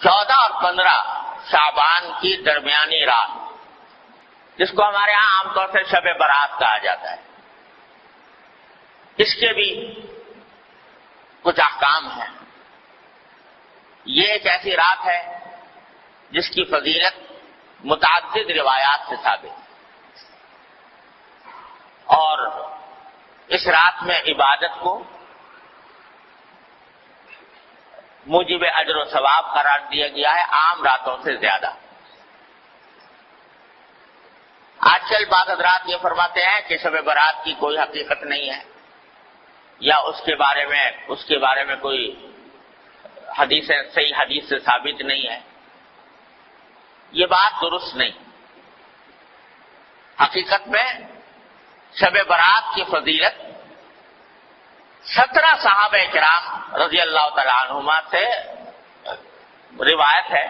14 اور 15 شعبان کی درمیانی رات، جس کو ہمارے ہاں عام طور سے شب برات کہا جاتا ہے، اس کے بھی کچھ احکام ہیں۔ یہ ایک ایسی رات ہے جس کی فضیلت متعدد روایات سے ثابت ہے، اور اس رات میں عبادت کو موجب اجر و ثواب قرار دیا گیا ہے عام راتوں سے زیادہ۔ آج کل بعض حضرات یہ فرماتے ہیں کہ شب برات کی کوئی حقیقت نہیں ہے، یا اس کے بارے میں کوئی صحیح حدیث سے ثابت نہیں ہے۔ یہ بات درست نہیں۔ حقیقت میں شب برات کی فضیلت 17 صحابہ کرام رضی اللہ تعالی عنہما سے روایت ہے،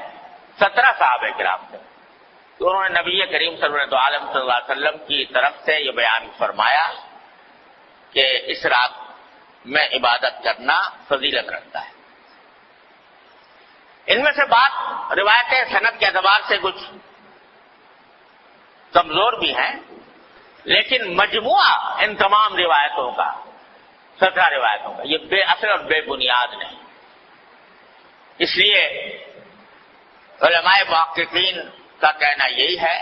17 صحابہ کرام سے، تو انہوں نے نبی کریم صلی اللہ علیہ وسلم کی طرف سے یہ بیان فرمایا کہ اس رات میں عبادت کرنا فضیلت رکھتا ہے۔ ان میں سے بات روایتیں سند کے اعتبار سے کچھ کمزور بھی ہیں، لیکن مجموعہ ان تمام روایتوں کا 17 روایتوں کا یہ بے اصل اور بے بنیاد نہیں۔ اس لیے علماء محققین کا کہنا یہی ہے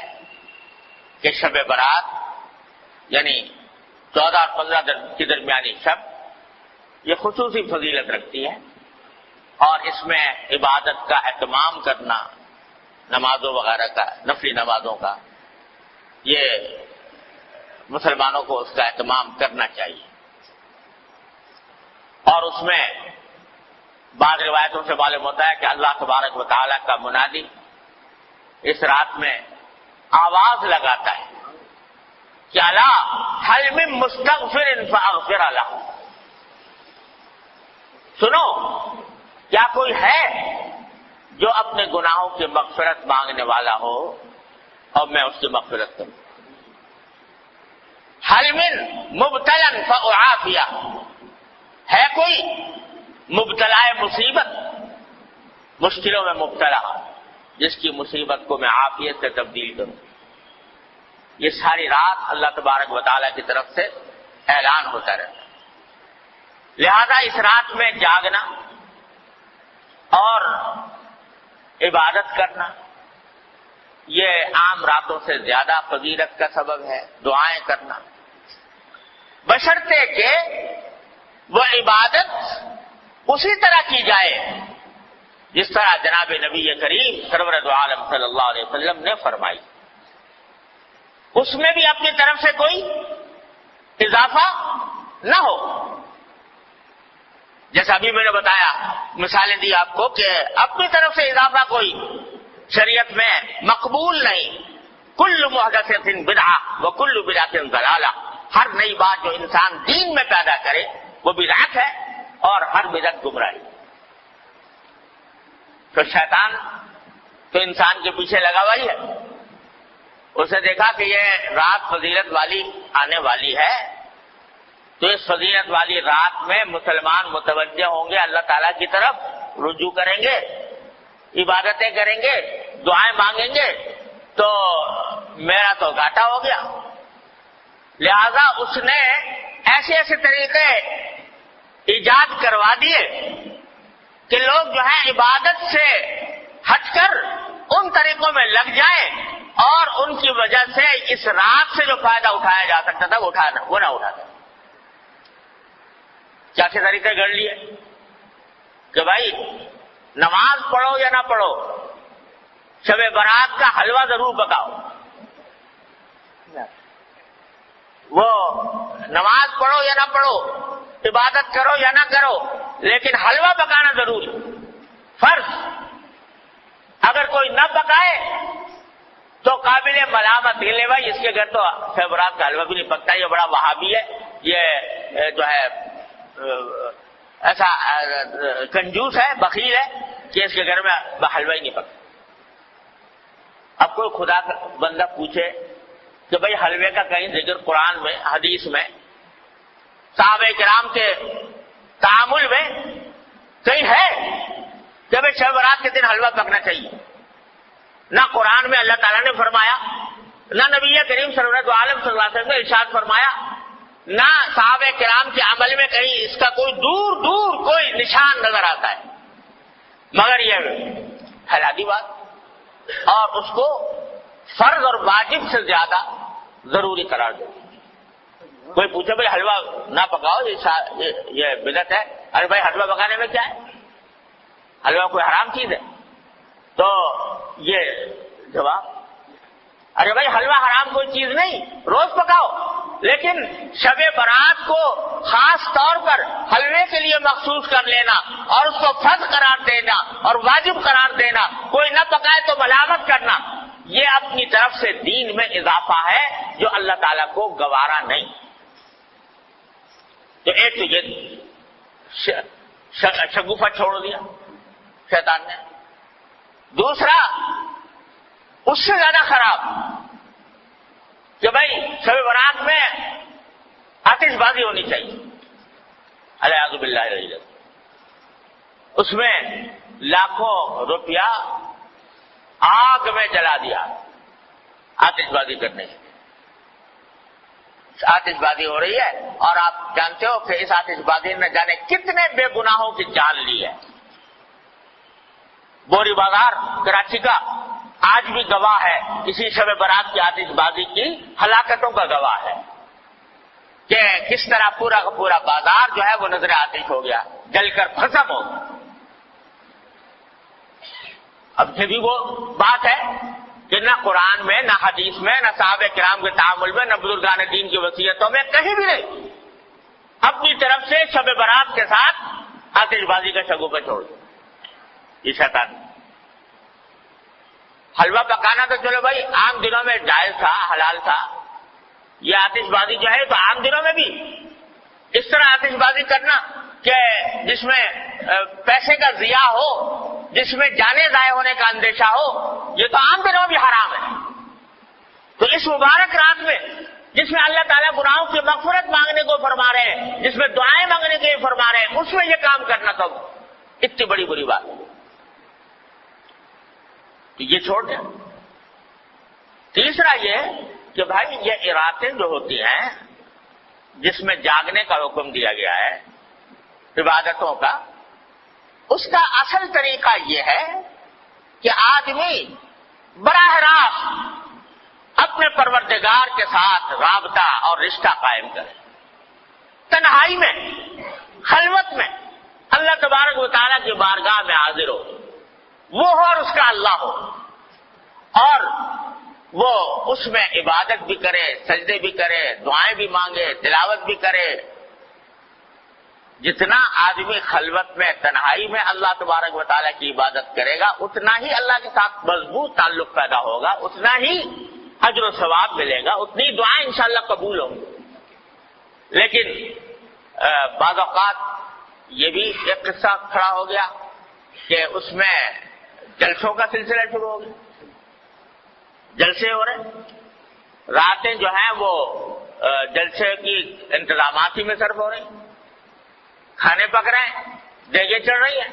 کہ شب برات یعنی 14 اور 15 کی درمیانی شب یہ خصوصی فضیلت رکھتی ہے، اور اس میں عبادت کا اہتمام کرنا، نمازوں وغیرہ کا، نفلی نمازوں کا، یہ مسلمانوں کو اس کا اہتمام کرنا چاہیے۔ اور اس میں بعض روایتوں سے معلوم ہوتا ہے کہ اللہ تبارک و تعالیٰ کا منادی اس رات میں آواز لگاتا ہے کہ الا هل من مستغفر فاغفر له، سنو کیا کوئی ہے جو اپنے گناہوں کی مغفرت مانگنے والا ہو اور میں اس کی مغفرت کروں۔ هل من مبتلا فاعافیہ، ہے کوئی مبتلا مصیبت، مشکلوں میں مبتلا، جس کی مصیبت کو میں عافیت سے تبدیل کروں۔ یہ ساری رات اللہ تبارک و تعالیٰ کی طرف سے اعلان ہوتا رہتا ہے۔ لہذا اس رات میں جاگنا اور عبادت کرنا یہ عام راتوں سے زیادہ فضیلت کا سبب ہے۔ دعائیں کرنا بشرطے کہ وہ عبادت اسی طرح کی جائے جس طرح جناب نبی کریم سرور دو عالم صلی اللہ علیہ وسلم نے فرمائی، اس میں بھی اپنی طرف سے کوئی اضافہ نہ ہو۔ جیسا ابھی میں نے بتایا، مثالیں دی آپ کو کہ اپنی طرف سے اضافہ کوئی شریعت میں مقبول نہیں۔ کل محدثۃ بدعہ وکل بدعۃ ضلالہ، ہر نئی بات جو انسان دین میں پیدا کرے وہ بدعت ہے، اور ہر بدعت گمراہی۔ تو شیطان تو انسان کے پیچھے لگا ہوا ہی ہے، اسے دیکھا کہ یہ رات فضیلت والی آنے والی ہے، تو اس فضیلت والی رات میں مسلمان متوجہ ہوں گے، اللہ تعالیٰ کی طرف رجوع کریں گے، عبادتیں کریں گے، دعائیں مانگیں گے، تو میرا تو گھاٹا ہو گیا۔ لہذا اس نے ایسے ایسے طریقے ایجاد کروا دیے کہ لوگ جو ہیں عبادت سے ہٹ کر ان طریقوں میں لگ جائیں، اور ان کی وجہ سے اس رات سے جو فائدہ اٹھایا جا سکتا تھا وہ نہ اٹھاتا۔ کیا سے طریقے گڑھ لیے کہ بھائی نماز پڑھو یا نہ پڑھو، شب برات کا حلوہ ضرور پکاؤ۔ وہ نماز پڑھو یا نہ پڑھو، عبادت کرو یا نہ کرو، لیکن حلوہ پکانا ضروری فرض۔ اگر کوئی نہ پکائے تو قابل ملامت ہے، لے بھائی اس کے گھر تو شب برات کا حلوہ بھی نہیں پکتا، یہ بڑا وہابی ہے، یہ جو ہے ایسا کنجوس ہے، بخیل ہے کہ اس کے گھر میں حلوہ ہی نہیں پکتا۔ اب کوئی خدا کا بندہ پوچھے کہ بھئی حلوے کا کہیں ذکر قرآن میں، حدیث میں، صحابہ کرام کے تعامل میں کہیں ہے کہ کہ بھائی شب برات کے دن حلوہ پکنا چاہیے. نہ قرآن میں اللہ تعالیٰ نے فرمایا، نہ نبی کریم سرورت عالم صلی اللہ علیہ وسلم نے ارشاد فرمایا، نہ صحابہ کرام کے عمل میں کہیں اس کا کوئی دور دور کوئی نشان نظر آتا ہے، مگر یہ حلادی بات اور اس کو فرض اور واجب سے زیادہ ضروری قرار دے. کوئی پوچھے بھائی حلوہ نہ پکاؤ یہ بدعت ہے، ارے بھائی حلوہ پکانے میں کیا ہے؟ حلوہ کوئی حرام چیز ہے؟ تو یہ جواب، ارے بھائی حلوہ حرام کوئی چیز نہیں، روز پکاؤ، لیکن شب برات کو خاص طور پر حلوے کے لیے مخصوص کر لینا اور اس کو فرض قرار دینا اور واجب قرار دینا، کوئی نہ پکائے تو ملامت کرنا، یہ اپنی طرف سے دین میں اضافہ ہے جو اللہ تعالیٰ کو گوارا نہیں. تو ایک تو یہ شگوفہ چھوڑ دیا شیطان نے. دوسرا اس سے زیادہ خراب کہ بھائی شب برات میں آتش بازی ہونی چاہیے، الیاذ باللہ العلی. اس میں لاکھوں روپیہ آگ میں جلا دیا آتش بازی کرنے سے. آتش بازی ہو رہی ہے اور آپ جانتے ہو کہ اس آتش بازی نے جانے کتنے بے گناہوں کی جان لی ہے. بوری بازار کراچی کا آج بھی گواہ ہے اسی شب برات کی آتش بازی کی ہلاکتوں کا گواہ ہے کہ کس طرح پورا کا پورا بازار جو ہے وہ نظر آتش ہو گیا، جل کر بھسم ہو گیا. اب یہ بھی وہ بات ہے کہ نہ قرآن میں، نہ حدیث میں، نہ صحابہ کرام کے تعامل میں، نہ بزرگان دین کی وصیتوں میں کہیں بھی نہیں اپنی طرف سے شب برات کے ساتھ آتش بازی کا شگوفہ چھوڑ دیا. یہ شیطان حلوہ پکانا تو چلو بھائی عام دنوں میں جائز تھا، حلال تھا. یہ آتش بازی جو ہے تو عام دنوں میں بھی اس طرح آتش بازی کرنا کہ جس میں پیسے کا ضیاع ہو، جس میں جانیں ضائع ہونے کا اندیشہ ہو، یہ تو عام دنوں میں بھی حرام ہے. تو اس مبارک رات میں جس میں اللہ تعالیٰ گناہوں کی مغفرت مانگنے کو فرما رہے ہیں، جس میں دعائیں مانگنے کے فرما رہے ہیں، اس میں یہ کام کرنا تو اتنی بڑی بری بات ہے. تو یہ چھوڑ دیں. تیسرا یہ کہ بھائی یہ راتیں جو ہوتی ہیں جس میں جاگنے کا حکم دیا گیا ہے عبادتوں کا، اس کا اصل طریقہ یہ ہے کہ آدمی براہ راست اپنے پروردگار کے ساتھ رابطہ اور رشتہ قائم کرے، تنہائی میں، خلوت میں اللہ تبارک و تعالیٰ کی بارگاہ میں حاضر ہو، وہ ہو اور اس کا اللہ ہو، اور وہ اس میں عبادت بھی کرے، سجدے بھی کرے، دعائیں بھی مانگے، تلاوت بھی کرے. جتنا آدمی خلوت میں، تنہائی میں اللہ تبارک و تعالیٰ کی عبادت کرے گا، اتنا ہی اللہ کے ساتھ مضبوط تعلق پیدا ہوگا، اتنا ہی اجر و ثواب ملے گا، اتنی دعائیں انشاءاللہ قبول ہوں گی. لیکن بعض اوقات یہ بھی ایک قصہ کھڑا ہو گیا کہ اس میں جلسوں کا سلسلہ شروع ہو گیا، جلسے ہو رہے، راتیں جو ہیں وہ جلسے کی انتظامات ہی میں صرف ہو رہی، کھانے پک رہے ہیں، دیگیں چڑھ رہی ہیں،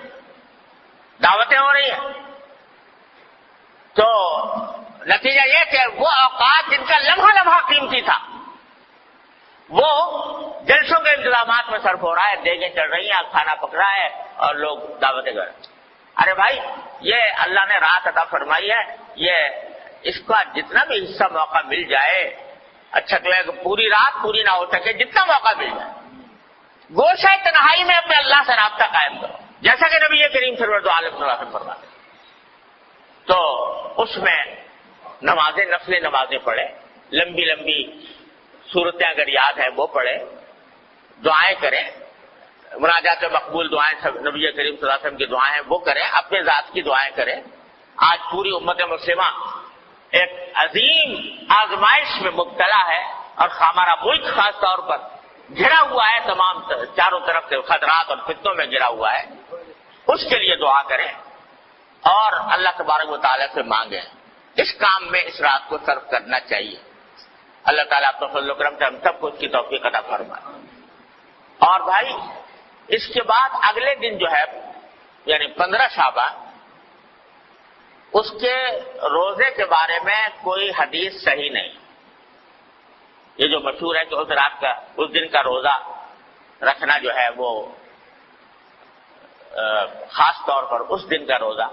دعوتیں ہو رہی ہیں. تو نتیجہ یہ کہ وہ اوقات جن کا لمحہ لمحہ قیمتی تھا وہ جلسوں کے انتظامات میں صرف ہو رہا ہے، دیگیں چڑھ رہی ہیں، کھانا پک رہا ہے اور لوگ دعوتیں کر رہے ہیں. ارے بھائی یہ اللہ نے رات عطا فرمائی ہے، یہ اس کا جتنا بھی حصہ موقع مل جائے، اچھا تو ہے کہ پوری رات پوری نہ ہو سکے، جتنا موقع مل جائے گوشہ تنہائی میں اپنے اللہ سے رابطہ قائم کرو، جیسا کہ نبی کریم سرورت عالم صلی اللہ علیہ وسلم فرماتے. تو اس میں نمازیں، نفل نمازیں پڑھے، لمبی لمبی صورتیں اگر یاد ہیں وہ پڑھے، دعائیں کریں، مناجات مقبول دعائیں، نبی کریم صلی اللہ علیہ وسلم کی دعائیں وہ کریں، اپنے ذات کی دعائیں کریں. آج پوری امت مسلمہ ایک عظیم آزمائش میں مبتلا ہے اور ہمارا ملک خاص طور پر گھرا ہوا ہے، تمام چاروں طرف سے خطرات اور فتنوں میں گھرا ہوا ہے. اس کے لیے دعا کریں اور اللہ تبارک و تعالیٰ سے مانگیں. اس کام میں اس رات کو صرف کرنا چاہیے. اللہ تعالیٰ اپنے فضل و کرم سے ہم سب کو اس کی توفیق عطا فرمائے. اور بھائی اس کے بعد اگلے دن جو ہے یعنی 15 شعبان، اس کے روزے کے بارے میں کوئی حدیث صحیح نہیں. یہ جو مشہور ہے کہ اس رات کا، اس دن کا روزہ رکھنا جو ہے وہ خاص طور پر اس دن کا روزہ،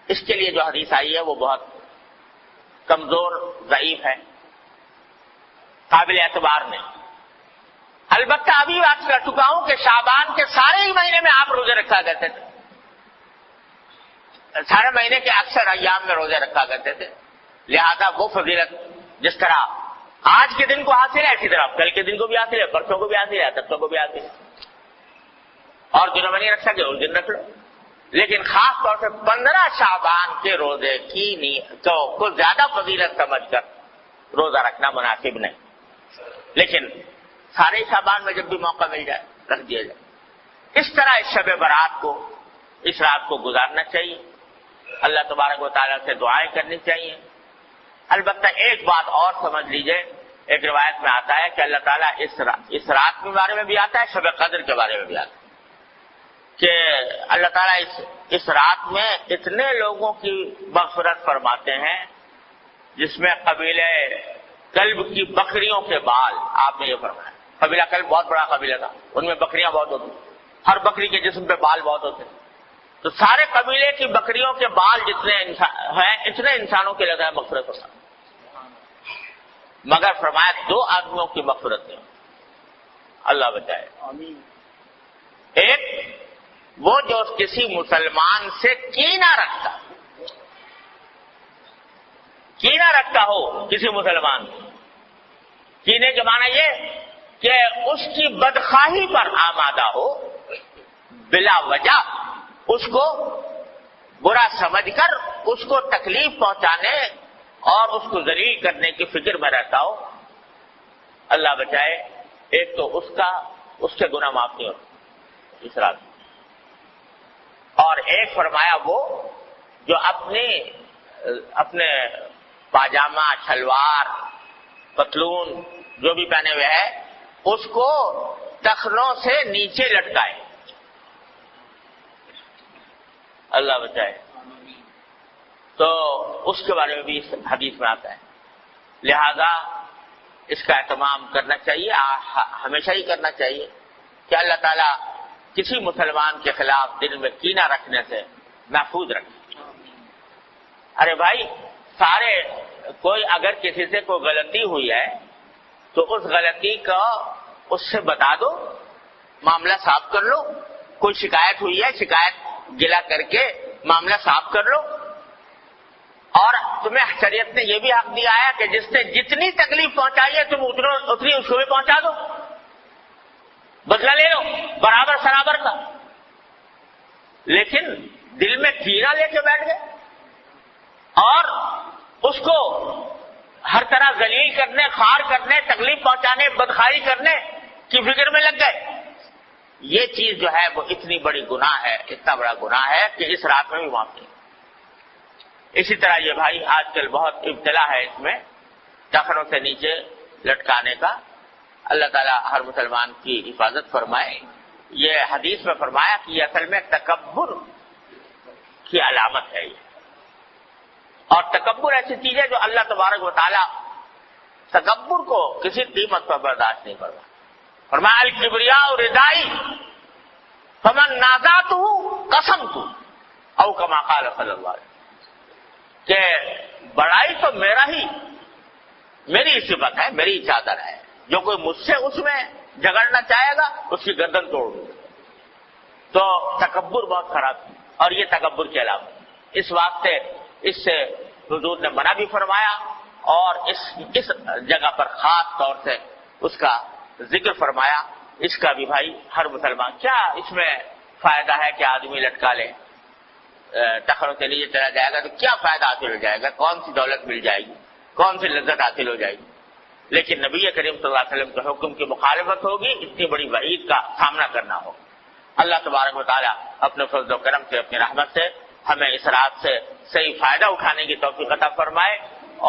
اس کے لیے جو حدیث آئی ہے وہ بہت کمزور، ضعیف ہے، قابل اعتبار نہیں. البتہ ابھی بات کر چکا ہوں کہ شعبان کے سارے ہی مہینے میں آپ روزے رکھا کرتے تھے، سارے مہینے کے اکثر ایام میں روزے رکھا کرتے تھے. لہذا وہ فضیلت جس طرح آج کے دن کو حاصل ہے، اسی طرح کل کے دن کو بھی حاصل ہے، پرسوں کو بھی حاصل ہے، ترسوں کو بھی حاصل ہے. اور دنوں میں نہیں رکھ سکے اس دن رکھ لو. لیکن خاص طور سے 15 شعبان کے روزے کی کو زیادہ فضیلت سمجھ کر روزہ رکھنا مناسب نہیں. لیکن سارے شعبان میں جب بھی موقع مل جائے رکھ دیا جائے. اس طرح اس شب برات کو، اس رات کو گزارنا چاہیے. اللہ تبارک و تعالیٰ سے دعائیں کرنی چاہیے. البتہ ایک بات اور سمجھ لیجئے، ایک روایت میں آتا ہے کہ اللہ تعالیٰ اس رات کے بارے میں بھی آتا ہے، شب قدر کے بارے میں بھی آتا ہے کہ اللہ تعالیٰ اس رات میں اتنے لوگوں کی مغفرت فرماتے ہیں جس میں قبیلہ کلب کی بکریوں کے بال، آپ نے یہ فرمایا. قبیلہ کلب بہت بڑا قبیلہ تھا، ان میں بکریاں بہت ہوتی، ہر بکری کے جسم پہ بال بہت ہوتے. تو سارے قبیلے کی بکریوں کے بال جتنے ہیں اتنے انسانوں کے لگا مغفرت ہوتا، مگر فرمایا 2 آدمیوں کی مغفرت نہیں. اللہ بچائے. ایک وہ جو کسی مسلمان سے کینہ رکھتا ہو کسی مسلمان سے. کینے کے معنی یہ کہ اس کی بدخواہی پر آمادہ ہو، بلا وجہ اس کو برا سمجھ کر اس کو تکلیف پہنچانے اور اس کو ذلیل کرنے کی فکر میں رہتا ہو. اللہ بچائے. ایک تو اس کے گناہ معاف نہیں ہوتے اس رات میں، اور ایک فرمایا وہ جو اپنے پاجامہ، شلوار، پتلون جو بھی پہنے ہوئے ہے اس کو ٹخنوں سے نیچے لٹکائے. اللہ بچائے. تو اس کے بارے میں بھی اس حدیث میں آتا ہے. لہذا اس کا اہتمام کرنا چاہیے، ہمیشہ ہی کرنا چاہیے کہ اللہ تعالیٰ کسی مسلمان کے خلاف دل میں کینہ رکھنے سے محفوظ رکھے. ارے بھائی، کوئی اگر کسی سے کوئی غلطی ہوئی ہے تو اس غلطی کو اس سے بتا دو، معاملہ صاف کر لو. کوئی شکایت ہوئی ہے، شکایت گلا کر کے معاملہ صاف کر لو. اور تمہیں شریعت نے یہ بھی حق دیا ہے کہ جس نے جتنی تکلیف پہنچائی ہے تم اتنی اس کو بھی پہنچا دو، بدلہ لے لو برابر سرابر کا. لیکن دل میں کینہ لے کے بیٹھ گئے اور اس کو ہر طرح ذلیل کرنے، خار کرنے، تکلیف پہنچانے، بدخواہی کرنے کی فکر میں لگ گئے. یہ چیز جو ہے وہ اتنی بڑی گناہ ہے، اتنا بڑا گناہ ہے کہ اس رات میں بھی معاف نہیں. اسی طرح یہ بھائی آج کل بہت ابتلا ہے اس میں ٹخنوں سے نیچے لٹکانے کا. اللہ تعالیٰ ہر مسلمان کی حفاظت فرمائے. یہ حدیث میں فرمایا کہ یہ اصل میں تکبر کی علامت ہے یہ. اور تکبر ایسی چیز ہے جو اللہ تبارک و تعالیٰ تکبر کو کسی قیمت پر برداشت نہیں کرتا. فرمایا الکبریاء ردائی فمن نازعتہ قسمت او کما قال صلی اللہ علیہ وسلم، کہ بڑائی تو میری صفت ہے، میری چادر ہے. جو کوئی مجھ سے اس میں جھگڑنا چاہے گا اس کی گردن توڑ دوں. تو تکبر بہت خراب ہے اور یہ تکبر کے علاوہ اس واسطے اس سے حضور نے منع بھی فرمایا اور اس جگہ پر خاص طور سے اس کا ذکر فرمایا. اس کا بھی بھائی ہر مسلمان، کیا اس میں فائدہ ہے کہ آدمی لٹکا لے، ٹخنوں سے نیچے چلا جائے گا تو کیا فائدہ حاصل ہو جائے گا، کون سی دولت مل جائے گی، کون سی لذت حاصل ہو جائے گی. لیکن نبی کریم صلی اللہ علیہ وسلم کے حکم کی مخالفت ہوگی، اتنی بڑی وعید کا سامنا کرنا ہوگا. اللہ تبارک و تعالیٰ اپنے فضل و کرم سے، اپنی رحمت سے ہمیں اس رات سے صحیح فائدہ اٹھانے کی توفیق عطا فرمائے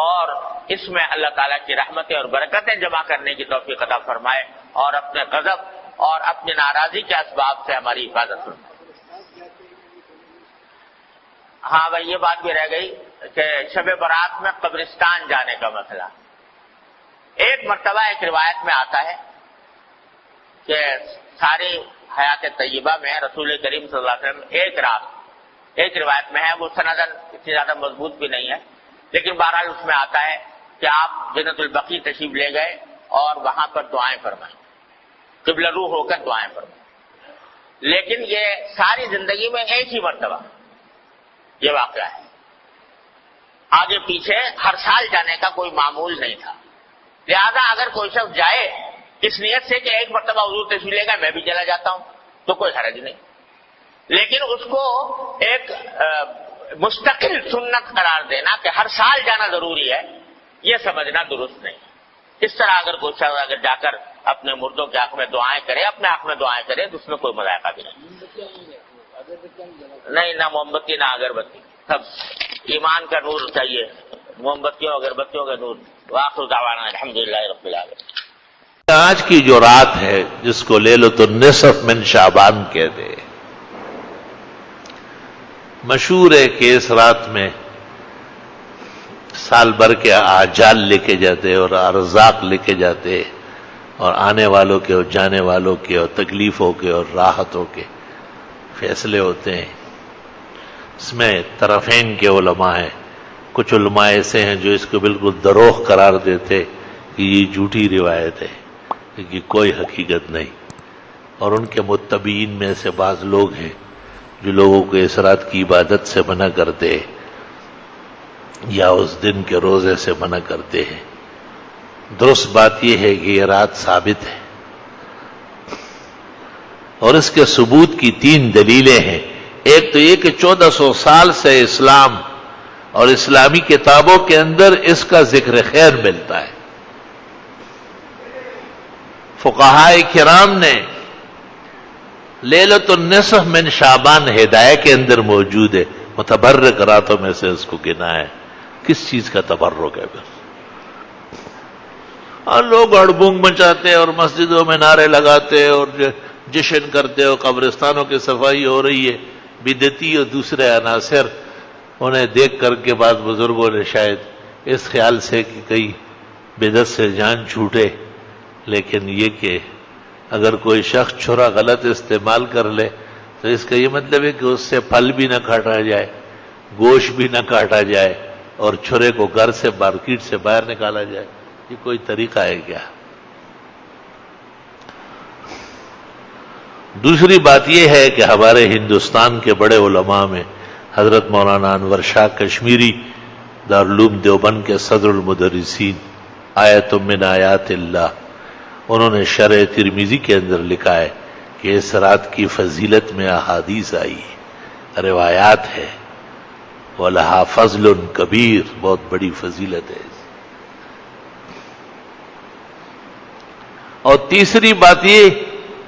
اور اس میں اللہ تعالیٰ کی رحمتیں اور برکتیں جمع کرنے کی توفیق عطا فرمائے اور اپنے غضب اور اپنی ناراضی کے اسباب سے ہماری حفاظت فرمائے. ہاں بھائی یہ بات بھی رہ گئی کہ شب برات میں قبرستان جانے کا مسئلہ. ایک مرتبہ ایک روایت میں آتا ہے کہ ساری حیات طیبہ میں رسول کریم صلی اللہ علیہ وسلم ایک رات، ایک روایت میں ہے، وہ سندن اتنی زیادہ مضبوط بھی نہیں ہے، لیکن بہرحال اس میں آتا ہے کہ آپ جنت البقیع تشریف لے گئے اور وہاں پر دعائیں فرمائیں، قبلہ رو ہو کر دعائیں فرمائیں. لیکن یہ ساری زندگی میں ایک ہی مرتبہ یہ واقعہ ہے، آگے پیچھے ہر سال جانے کا کوئی معمول نہیں تھا. لہذا اگر کوئی شخص جائے اس نیت سے کہ ایک مرتبہ حضور تشریف لے گا میں بھی چلا جاتا ہوں تو کوئی حرج نہیں، لیکن اس کو ایک مستقل سنت قرار دینا کہ ہر سال جانا ضروری ہے، یہ سمجھنا درست نہیں. اس طرح اگر کوئی شخص اگر جا کر اپنے مردوں کے حق میں دعائیں کرے، اپنے حق میں دعائیں کرے تو اس میں کوئی مذائقہ بھی نہیں. نہ موم بتی نہ اگربتی، سب ایمان کا نور چاہیے، موم بتیوں اگربتیوں کا نور. وآخر دعوانا الحمدللہ رب العالمین. آج کی جو رات ہے جس کو لیلۃ النصف من شعبان کہتے ہیں، مشہور ہے کہ اس رات میں سال بھر کے آجال لکھے جاتے اور ارزاق لکھے جاتے اور آنے والوں کے اور جانے والوں کے اور تکلیفوں کے اور راحتوں کے فیصلے ہوتے ہیں. اس میں طرفین کے علماء ہیں، کچھ علماء ایسے ہیں جو اس کو بالکل دروغ قرار دیتے کہ یہ جھوٹی روایت ہے، کہ کوئی حقیقت نہیں. اور ان کے متبعین میں سے بعض لوگ ہیں جو لوگوں کو اس رات کی عبادت سے منع کرتے یا اس دن کے روزے سے منع کرتے ہیں. درست بات یہ ہے کہ یہ رات ثابت ہے اور اس کے ثبوت کی 3 دلیلیں ہیں. ایک تو یہ کہ 1400 سال سے اسلام اور اسلامی کتابوں کے اندر اس کا ذکر خیر ملتا ہے. فقہائے کرام نے لیلۃ النصف من شعبان ہدایہ کے اندر موجود ہے، متبرک راتوں میں سے اس کو گنا ہے. کس چیز کا تبرک ہے پھر؟ اور لوگ ہڑبونگ مچاتے اور مسجدوں میں نعرے لگاتے اور جشن کرتے اور قبرستانوں کی صفائی ہو رہی ہے. بدعتی اور دوسرے عناصر انہیں دیکھ کر کے بعض بزرگوں نے شاید اس خیال سے کہ کئی بدعت سے جان چھوٹے، لیکن یہ کہ اگر کوئی شخص چھرا غلط استعمال کر لے تو اس کا یہ مطلب ہے کہ اس سے پھل بھی نہ کاٹا جائے، گوشت بھی نہ کاٹا جائے اور چھرے کو گھر سے مارکیٹ سے باہر نکالا جائے. یہ کوئی طریقہ ہے کیا؟ دوسری بات یہ ہے کہ ہمارے ہندوستان کے بڑے علماء میں حضرت مولانا انور شاہ کشمیری دارالعلوم دیوبند کے صدر المدرسین، آیت من آیات اللہ، انہوں نے شرح ترمذی کے اندر لکھا ہے کہ اس رات کی فضیلت میں احادیث آئی ہے، روایات ہے، وَلَهَا فَضْلٌ کبیر، بہت بڑی فضیلت ہے. اور تیسری بات یہ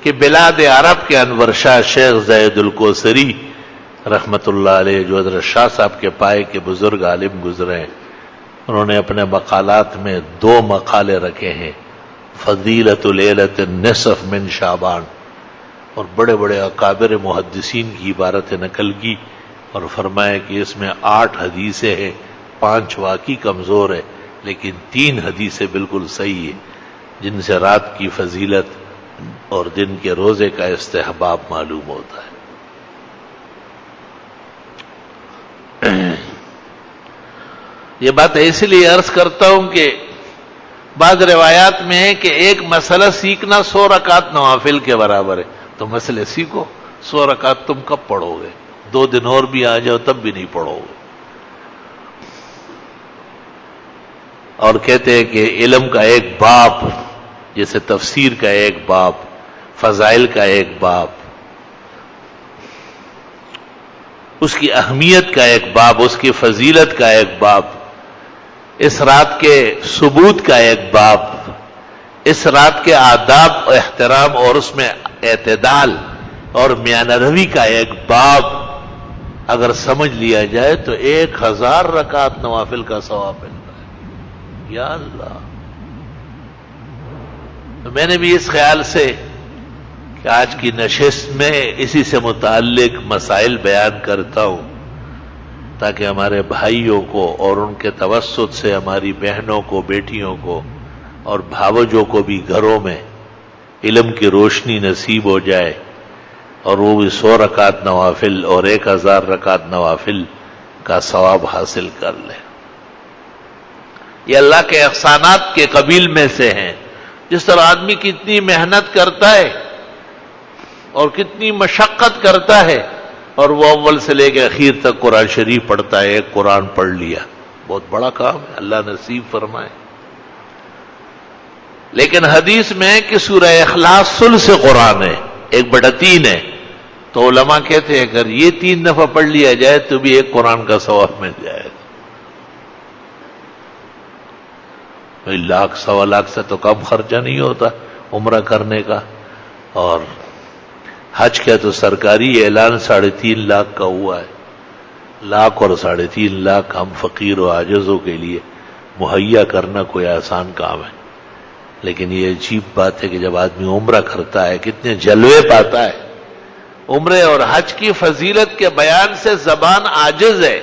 کہ بلاد عرب کے انور شاہ شیخ زید الکوثری رحمت اللہ علیہ، جو حضرت شاہ صاحب کے پائے کے بزرگ عالم گزرے ہیں، انہوں نے اپنے مقالات میں 2 مقالے رکھے ہیں، فضیلت لیلۃ النصف من شعبان، اور بڑے بڑے اکابر محدثین کی عبارتیں نقل کی اور فرمایا کہ اس میں 8 حدیثیں ہیں، 5 واقعی کمزور ہے لیکن 3 حدیثیں بالکل صحیح ہیں، جن سے رات کی فضیلت اور دن کے روزے کا استحباب معلوم ہوتا ہے. یہ بات اس لیے عرض کرتا ہوں کہ بعض روایات میں ہے کہ ایک مسئلہ سیکھنا 100 رکعت نوافل کے برابر ہے. تو مسئلے سیکھو، 100 رکعت تم کب پڑھو گے؟ 2 دن اور بھی آ جاؤ تب بھی نہیں پڑھو گے. اور کہتے ہیں کہ علم کا ایک باب، جیسے تفسیر کا ایک باب، فضائل کا ایک باب، اس کی اہمیت کا ایک باب، اس کی فضیلت کا ایک باب، اس رات کے ثبوت کا ایک باب، اس رات کے آداب و احترام اور اس میں اعتدال اور میانہ روی کا ایک باب اگر سمجھ لیا جائے تو 1000 رکعت نوافل کا ثواب ملتا ہے. یا اللہ! تو میں نے بھی اس خیال سے کہ آج کی نشست میں اسی سے متعلق مسائل بیان کرتا ہوں تاکہ ہمارے بھائیوں کو اور ان کے توسط سے ہماری بہنوں کو، بیٹیوں کو اور بھاوجوں کو بھی گھروں میں علم کی روشنی نصیب ہو جائے، اور وہ بھی 100 رکعت نوافل اور 1000 رکعت نوافل کا ثواب حاصل کر لے۔ یہ اللہ کے احسانات کے قبیل میں سے ہیں۔ جس طرح آدمی کتنی محنت کرتا ہے اور کتنی مشقت کرتا ہے، اور وہ اول سے لے کے اخیر تک قرآن شریف پڑھتا ہے، ایک قرآن پڑھ لیا، بہت بڑا کام ہے، اللہ نصیب فرمائے۔ لیکن حدیث میں کہ سورہ اخلاص ثلث قرآن ہے، 1/3 ہے، تو علماء کہتے ہیں اگر یہ 3 دفعہ پڑھ لیا جائے تو بھی ایک قرآن کا ثواب مل جائے گا۔ 1 لاکھ 1.25 لاکھ سے تو کم خرچہ نہیں ہوتا عمرہ کرنے کا، اور حج کا تو سرکاری اعلان 3.5 لاکھ کا ہوا ہے۔ 1 لاکھ اور 3.5 لاکھ ہم فقیر و عاجزوں کے لیے مہیا کرنا کوئی آسان کام ہے، لیکن یہ عجیب بات ہے کہ جب آدمی عمرہ کرتا ہے کتنے جلوے پاتا ہے۔ عمرے اور حج کی فضیلت کے بیان سے زبان عاجز ہے،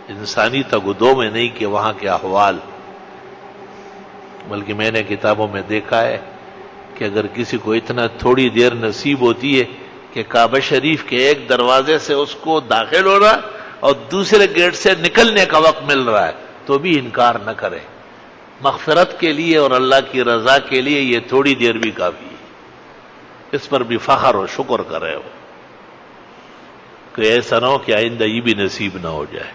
انسانی تگدو میں نہیں کہ وہاں کے احوال، بلکہ میں نے کتابوں میں دیکھا ہے کہ اگر کسی کو اتنا تھوڑی دیر نصیب ہوتی ہے کہ کعبہ شریف کے ایک دروازے سے اس کو داخل ہو رہا اور دوسرے گیٹ سے نکلنے کا وقت مل رہا ہے تو بھی انکار نہ کرے۔ مغفرت کے لیے اور اللہ کی رضا کے لیے یہ تھوڑی دیر بھی کافی ہے، اس پر بھی فخر و شکر کرے ہو، کہ ایسا نہ ہو کہ آئندہ یہ بھی نصیب نہ ہو جائے۔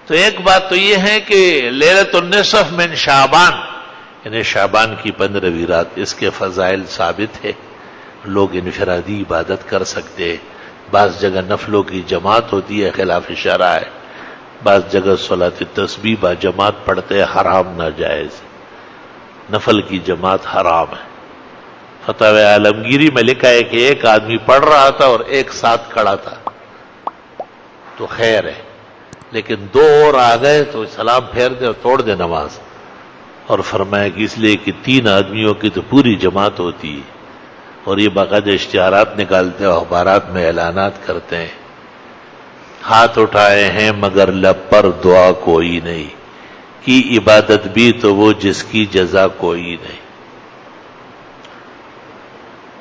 تو ایک بات تو یہ ہے کہ لیلۃ النصف من شعبان، یعنی شعبان کی 15ویں رات، اس کے فضائل ثابت ہے، لوگ انفرادی عبادت کر سکتے ہیں، بعض جگہ نفلوں کی جماعت ہوتی ہے، خلاف شرع ہے، بعض جگہ صلاۃ التسبیح با جماعت پڑھتے ہیں، حرام ناجائز، نفل کی جماعت حرام ہے۔ فتاوی عالمگیری میں لکھا ہے کہ ایک آدمی پڑھ رہا تھا اور ایک ساتھ کھڑا تھا تو خیر ہے، لیکن 2 اور آ گئے تو سلام پھیر دے اور توڑ دے نماز، اور فرمایا کہ اس لیے کہ 3 آدمیوں کی تو پوری جماعت ہوتی ہے، اور یہ باقاعدہ اشتہارات نکالتے ہیں، اخبارات میں اعلانات کرتے ہیں، ہاتھ اٹھائے ہیں مگر لب پر دعا کوئی نہیں، کی عبادت بھی تو وہ جس کی جزا کوئی نہیں۔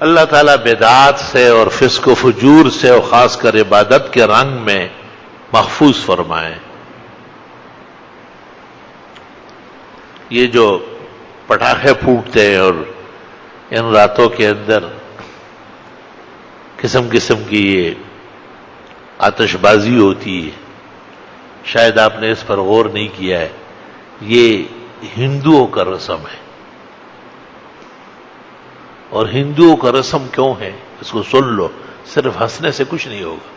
اللہ تعالیٰ بدعات سے اور فسق و فجور سے اور خاص کر عبادت کے رنگ میں محفوظ فرمائیں۔ یہ جو پٹاخے پھوٹتے ہیں اور ان راتوں کے اندر قسم قسم کی یہ آتش بازی ہوتی ہے، شاید آپ نے اس پر غور نہیں کیا ہے، یہ ہندوؤں کا رسم ہے، اور ہندوؤں کا رسم کیوں ہے اس کو سن لو، صرف ہنسنے سے کچھ نہیں ہوگا،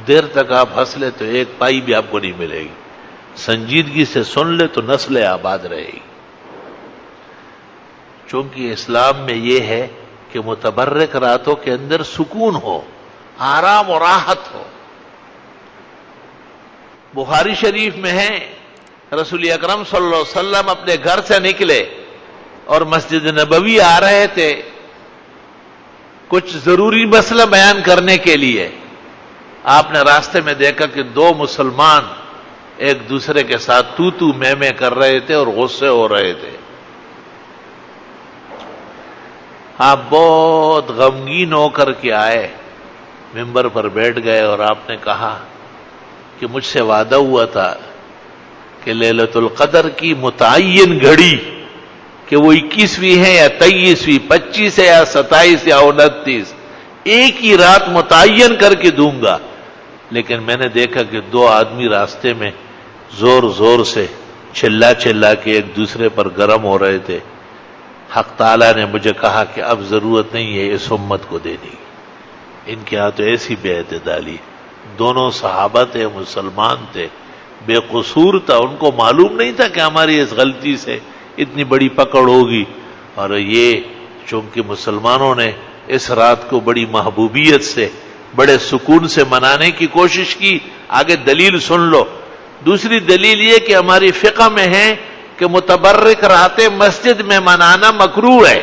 دیر تک آپ ہنس لے تو ایک پائی بھی آپ کو نہیں ملے گی، سنجیدگی سے سن لے تو نسل آباد رہے گی۔ چونکہ اسلام میں یہ ہے کہ متبرک راتوں کے اندر سکون ہو، آرام اور راحت ہو۔ بخاری شریف میں ہے رسول اکرم صلی اللہ علیہ وسلم اپنے گھر سے نکلے اور مسجد نبوی آ رہے تھے کچھ ضروری مسئلہ بیان کرنے کے لیے، آپ نے راستے میں دیکھا کہ 2 مسلمان ایک دوسرے کے ساتھ تو میں کر رہے تھے اور غصے ہو رہے تھے۔ آپ بہت غمگین ہو کر کے آئے، ممبر پر بیٹھ گئے اور آپ نے کہا کہ مجھ سے وعدہ ہوا تھا کہ لیلۃ القدر کی متعین گھڑی کہ وہ 21ویں ہے یا 23ویں، 25 ہے یا 27 یا 29، ایک ہی رات متعین کر کے دوں گا، لیکن میں نے دیکھا کہ 2 آدمی راستے میں زور زور سے چلا کے ایک دوسرے پر گرم ہو رہے تھے۔ حق تعالیٰ نے مجھے کہا کہ اب ضرورت نہیں ہے اس امت کو دینے کی، ان کے ہاں تو ایسی بے اعتدالی، دونوں صحابہ تھے، مسلمان تھے، بے قصور تھا، ان کو معلوم نہیں تھا کہ ہماری اس غلطی سے اتنی بڑی پکڑ ہوگی، اور یہ چونکہ مسلمانوں نے اس رات کو بڑی محبوبیت سے بڑے سکون سے منانے کی کوشش کی۔ آگے دلیل سن لو۔ دوسری دلیل یہ کہ ہماری فقہ میں ہے کہ متبرک راتیں مسجد میں منانا مکروہ ہے،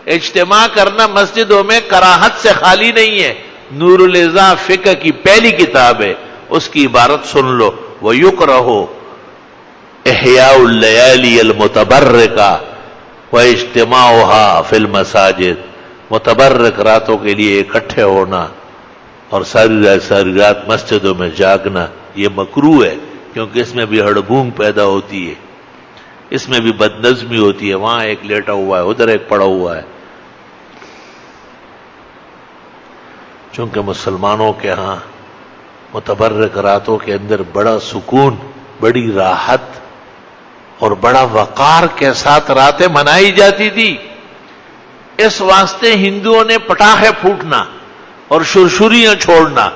اجتماع کرنا مسجدوں میں کراہت سے خالی نہیں ہے۔ نور الازا فقہ کی پہلی کتاب ہے، اس کی عبارت سن لو، وَيُكْرَهُ إِحْيَاءُ اللَّيَالِيَ الْمُتَبَرِّكَةِ وَاجْتِمَاعُهَا فِي الْمَسَاجِدِ، متبرک راتوں کے لیے اکٹھے ہونا اور ساری رات مسجدوں میں جاگنا یہ مکروہ ہے، کیونکہ اس میں بھی ہڑبونگ پیدا ہوتی ہے، اس میں بھی بدنظمی ہوتی ہے، وہاں ایک لیٹا ہوا ہے، ادھر ایک پڑا ہوا ہے۔ چونکہ مسلمانوں کے ہاں متبرک راتوں کے اندر بڑا سکون، بڑی راحت اور بڑا وقار کے ساتھ راتیں منائی جاتی تھی، اس واسطے ہندوؤں نے پٹاخے پھوٹنا اور شرشریاں چھوڑنا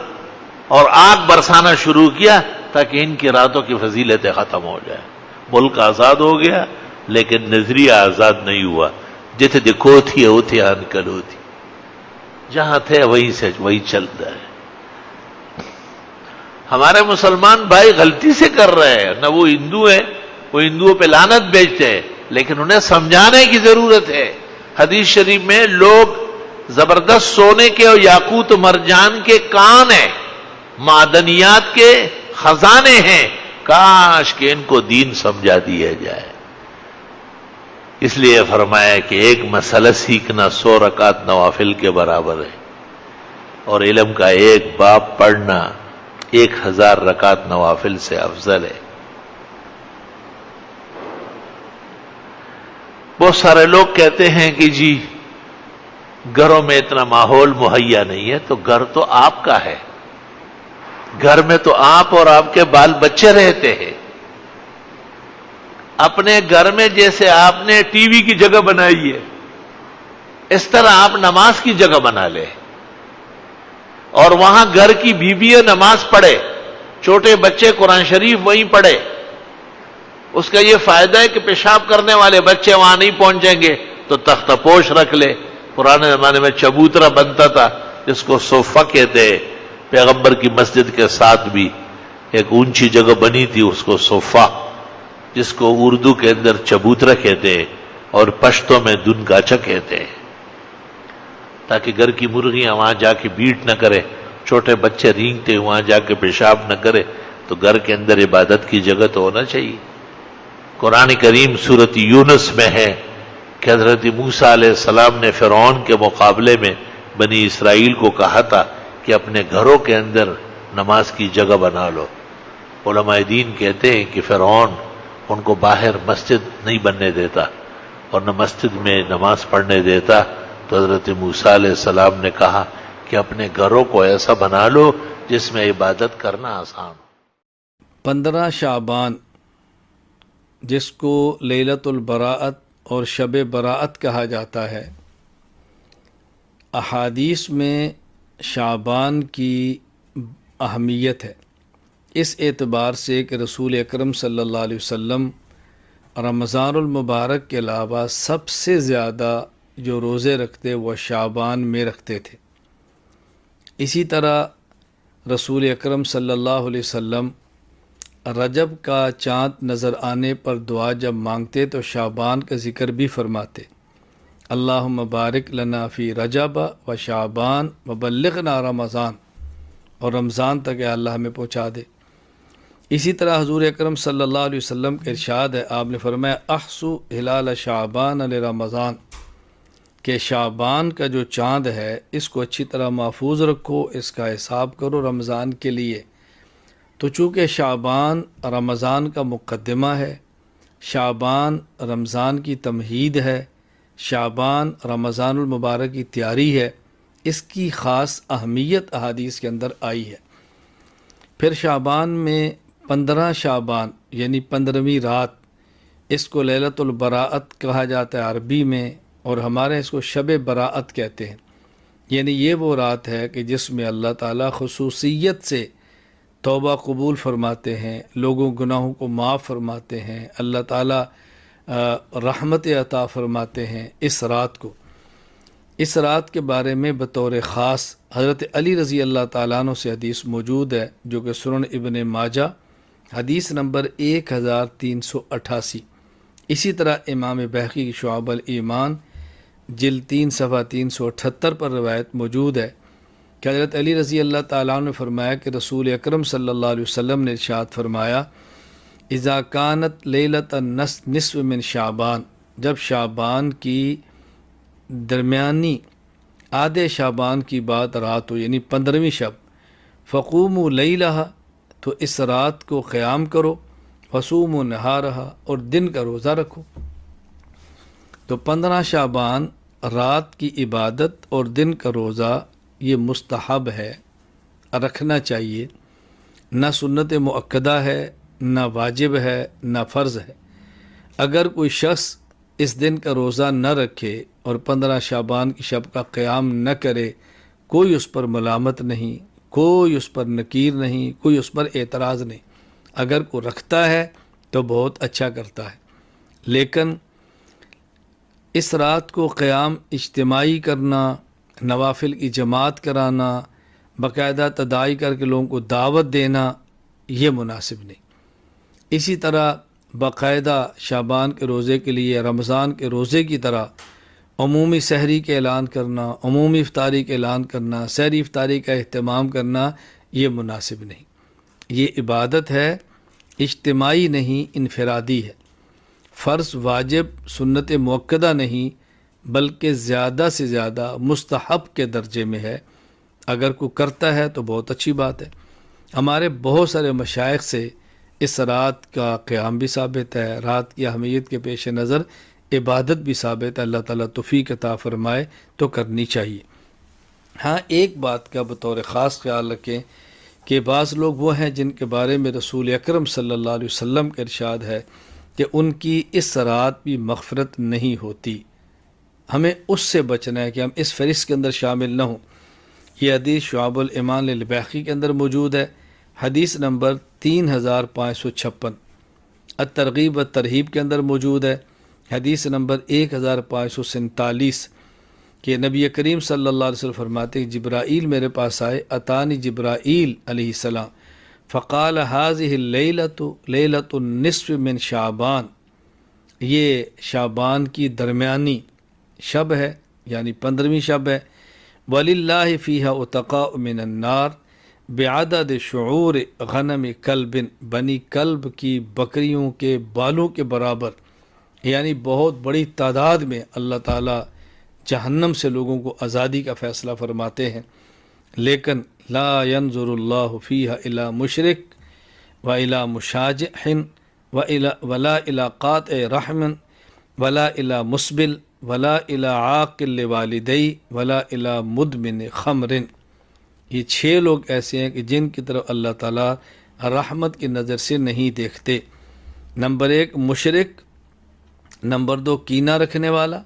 اور آگ برسانا شروع کیا تاکہ ان کی راتوں کی فضیلتیں ختم ہو جائے۔ ملک آزاد ہو گیا لیکن نظریہ آزاد نہیں ہوا، جتھے دیکھو تھی اوتھے انکل ہوتی، جہاں تھے وہی چلتا ہے۔ ہمارے مسلمان بھائی غلطی سے کر رہے ہیں، نہ وہ ہندو ہیں، وہ ہندوؤں پہ لعنت بیچتے ہیں، لیکن انہیں سمجھانے کی ضرورت ہے۔ حدیث شریف میں لوگ زبردست سونے کے اور یاقوت و مرجان کے کان ہیں، معدنیات کے خزانے ہیں، کاش کہ ان کو دین سمجھا دیا جائے۔ اس لیے فرمایا کہ ایک مسئلہ سیکھنا 100 رکعت نوافل کے برابر ہے، اور علم کا ایک باب پڑھنا 1000 رکعت نوافل سے افضل ہے۔ بہت سارے لوگ کہتے ہیں کہ جی گھروں میں اتنا ماحول مہیا نہیں ہے، تو گھر تو آپ کا ہے، گھر میں تو آپ اور آپ کے بال بچے رہتے ہیں۔ اپنے گھر میں جیسے آپ نے ٹی وی کی جگہ بنائی ہے، اس طرح آپ نماز کی جگہ بنا لیں، اور وہاں گھر کی بیویاں نماز پڑھے، چھوٹے بچے قرآن شریف وہیں پڑھے۔ اس کا یہ فائدہ ہے کہ پیشاب کرنے والے بچے وہاں نہیں پہنچیں گے، تو تختہ پوش رکھ لے۔ پرانے زمانے میں چبوترا بنتا تھا جس کو صوفہ کہتے ہیں، پیغمبر کی مسجد کے ساتھ بھی ایک اونچی جگہ بنی تھی، اس کو صوفہ، جس کو اردو کے اندر چبوترا کہتے ہیں اور پشتوں میں دن گاچا کہتے ہیں، تاکہ گھر کی مرغیاں وہاں جا کے بیٹ نہ کرے، چھوٹے بچے رینگتے وہاں جا کے پیشاب نہ کرے، تو گھر کے اندر عبادت کی جگہ تو ہونا چاہیے۔ قرآن کریم سورۃ یونس میں ہے کہ حضرت موسیٰ علیہ السلام نے فرعون کے مقابلے میں بنی اسرائیل کو کہا تھا کہ اپنے گھروں کے اندر نماز کی جگہ بنا لو۔ علماء دین کہتے ہیں کہ فرعون ان کو باہر مسجد نہیں بننے دیتا اور نہ مسجد میں نماز پڑھنے دیتا، تو حضرت موسیٰ علیہ السلام نے کہا کہ اپنے گھروں کو ایسا بنا لو جس میں عبادت کرنا آسان ہو۔ 15 شعبان، جس کو لیلۃ البراءت اور شب براءت کہا جاتا ہے، احادیث میں شعبان کی اہمیت ہے، اس اعتبار سے کہ رسول اکرم صلی اللہ علیہ وسلم رمضان المبارک کے علاوہ سب سے زیادہ جو روزے رکھتے وہ شعبان میں رکھتے تھے۔ اسی طرح رسول اکرم صلی اللہ علیہ وسلم رجب کا چاند نظر آنے پر دعا جب مانگتے تو شعبان کا ذکر بھی فرماتے، اللہم بارک لنا فی رجب و شعبان و بلغنا رمضان، اور رمضان تک اے اللہ ہمیں پہنچا دے۔ اسی طرح حضور اکرم صلی اللہ علیہ وسلم کا ارشاد ہے، آپ نے فرمایا احسو ہلال شعبان لرمضان، کہ شعبان کا جو چاند ہے اس کو اچھی طرح محفوظ رکھو، اس کا حساب کرو رمضان کے لیے۔ تو چونکہ شعبان رمضان کا مقدمہ ہے، شعبان رمضان کی تمہید ہے، شعبان رمضان المبارک کی تیاری ہے، اس کی خاص اہمیت احادیث کے اندر آئی ہے۔ پھر شعبان میں 15 شعبان یعنی 15ویں رات، اس کو لیلۃ البراءت کہا جاتا ہے عربی میں، اور ہمارے اس کو شب براءت کہتے ہیں۔ یعنی یہ وہ رات ہے کہ جس میں اللہ تعالیٰ خصوصیت سے توبہ قبول فرماتے ہیں، لوگوں گناہوں کو معاف فرماتے ہیں، اللہ تعالیٰ رحمت عطا فرماتے ہیں اس رات کو۔ اس رات کے بارے میں بطور خاص حضرت علی رضی اللہ تعالیٰ عنہ سے حدیث موجود ہے، جو کہ سنن ابن ماجہ حدیث نمبر 1388، اسی طرح امام بہقی کی شعب الایمان جلد 3 صفحہ 378 پر روایت موجود ہے کہ حضرت علی رضی اللہ تعالیٰ عنہ نے فرمایا کہ رسول اکرم صلی اللہ علیہ وسلم نے ارشاد فرمایا اذا کانت لیلۃ نصف من شعبان، جب شعبان کی درمیانی آدھے شعبان کی بات رات ہو، یعنی 15ویں شب، فقوموا لیلہا، تو اس رات کو قیام کرو، فصوموا نہارہا، اور دن کا روزہ رکھو۔ تو 15 شعبان رات کی عبادت اور دن کا روزہ یہ مستحب ہے، رکھنا چاہیے، نہ سنت مؤکدہ ہے، نہ واجب ہے، نہ فرض ہے۔ اگر کوئی شخص اس دن کا روزہ نہ رکھے اور 15 شعبان کی شب کا قیام نہ کرے، کوئی اس پر ملامت نہیں، کوئی اس پر نکیر نہیں، کوئی اس پر اعتراض نہیں۔ اگر کوئی رکھتا ہے تو بہت اچھا کرتا ہے، لیکن اس رات کو قیام اجتماعی کرنا، نوافل کی جماعت کرانا، باقاعدہ تداعی کر کے لوگوں کو دعوت دینا، یہ مناسب نہیں۔ اسی طرح باقاعدہ شعبان کے روزے کے لیے رمضان کے روزے کی طرح عمومی سحری کا اعلان کرنا، عمومی افطاری کا اعلان کرنا، سحری افطاری کا اہتمام کرنا، یہ مناسب نہیں۔ یہ عبادت ہے، اجتماعی نہیں، انفرادی ہے، فرض واجب سنت مؤکدہ نہیں، بلکہ زیادہ سے زیادہ مستحب کے درجے میں ہے۔ اگر کوئی کرتا ہے تو بہت اچھی بات ہے۔ ہمارے بہت سارے مشائخ سے اس رات کا قیام بھی ثابت ہے، رات کی اہمیت کے پیش نظر عبادت بھی ثابت ہے۔ اللہ تعالیٰ توفیق عطا فرمائے تو کرنی چاہیے۔ ہاں، ایک بات کا بطور خاص خیال رکھیں کہ بعض لوگ وہ ہیں جن کے بارے میں رسول اکرم صلی اللہ علیہ وسلم کا ارشاد ہے کہ ان کی اس رات بھی مغفرت نہیں ہوتی۔ ہمیں اس سے بچنا ہے کہ ہم اس فہرست کے اندر شامل نہ ہوں۔ یہ حدیث شعب الایمان للبیہقی کے اندر موجود ہے، حدیث نمبر 3556۔ الترغیب والترہیب کے اندر موجود ہے، حدیث نمبر 1547، کہ نبی کریم صلی اللہ علیہ وسلم فرماتے ہیں جبرائیل میرے پاس آئے، اتانی جبرائیل علیہ السلام، فقال هذه لیلۃ النصف من شعبان، یہ شعبان کی درمیانی شب ہے، یعنی 15ویں شب ہے، وَلِلَّهِ فِيهَا عُتَقَاءُ مِنَ النَّارِ بِعَدَدِ شُعُورِ غَنَمِ کلب، بنی کلب کی بکریوں کے بالوں کے برابر، یعنی بہت بڑی تعداد میں اللہ تعالیٰ جہنم سے لوگوں کو آزادی کا فیصلہ فرماتے ہیں۔ لیکن لا ينظر اللہ فیہا الی مشرک و الی مشاجح ولا الی قاطع رحم ولا الی مسبل ولا الی عاقل لوالدی ولا الی مدمن خمر۔ یہ 6 لوگ ایسے ہیں کہ جن کی طرف اللہ تعالیٰ رحمت کی نظر سے نہیں دیکھتے۔ نمبر 1 مشرک، نمبر 2 کینہ رکھنے والا،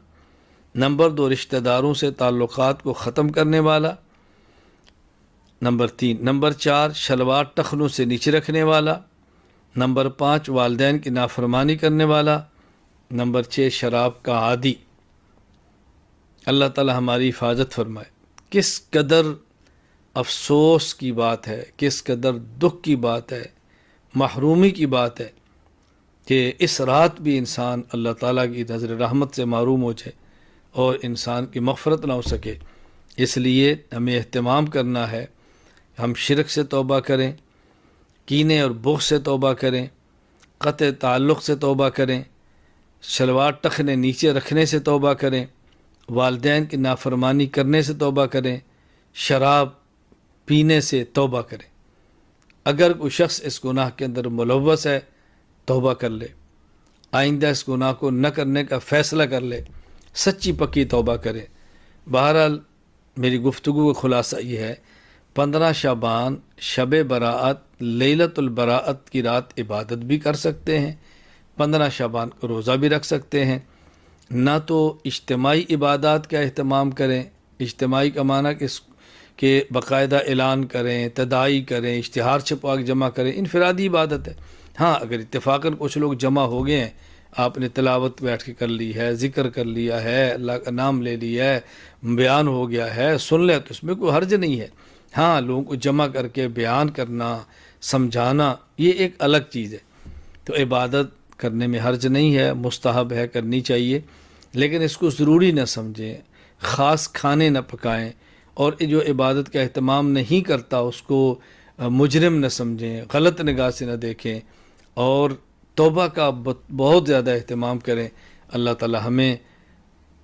نمبر 2 رشتہ داروں سے تعلقات کو ختم کرنے والا، نمبر 3، نمبر 4 شلوار ٹخنوں سے نیچے رکھنے والا، نمبر 5 والدین کی نافرمانی کرنے والا، نمبر 6 شراب کا عادی۔ اللہ تعالی ہماری حفاظت فرمائے۔ کس قدر افسوس کی بات ہے، کس قدر دکھ کی بات ہے، محرومی کی بات ہے کہ اس رات بھی انسان اللہ تعالیٰ کی نظر رحمت سے محروم ہو جائے اور انسان کی مغفرت نہ ہو سکے۔ اس لیے ہمیں اہتمام کرنا ہے، ہم شرک سے توبہ کریں، کینے اور بغض سے توبہ کریں، قطع تعلق سے توبہ کریں، شلوار ٹخنے نیچے رکھنے سے توبہ کریں، والدین کی نافرمانی کرنے سے توبہ کریں، شراب پینے سے توبہ کریں۔ اگر کوئی شخص اس گناہ کے اندر ملوث ہے، توبہ کر لے، آئندہ اس گناہ کو نہ کرنے کا فیصلہ کر لے، سچی پکی توبہ کرے۔ بہرحال میری گفتگو کا خلاصہ یہ ہے، 15 شعبان شب براءت، لیلۃ البراءت کی رات عبادت بھی کر سکتے ہیں، 15 شعبان کو روزہ بھی رکھ سکتے ہیں۔ نہ تو اجتماعی عبادات کا اہتمام کریں، اجتماعی کا معنی کہ باقاعدہ اعلان کریں، تداعی کریں، اشتہار چھپا کے جمع کریں، انفرادی عبادت ہے۔ ہاں، اگر اتفاقاً کچھ لوگ جمع ہو گئے ہیں، آپ نے تلاوت بیٹھ کے کر لی ہے، ذکر کر لیا ہے، اللہ کا نام لے لیا ہے، بیان ہو گیا ہے، سن لے، تو اس میں کوئی حرج نہیں ہے۔ ہاں، لوگوں کو جمع کر کے بیان کرنا، سمجھانا، یہ ایک الگ چیز ہے۔ تو عبادت کرنے میں حرج نہیں ہے، مستحب ہے، کرنی چاہیے، لیکن اس کو ضروری نہ سمجھیں، خاص کھانے نہ پکائیں اور جو عبادت کا اہتمام نہیں کرتا اس کو مجرم نہ سمجھیں، غلط نگاہ سے نہ دیکھیں، اور توبہ کا بہت زیادہ اہتمام کریں۔ اللہ تعالی ہمیں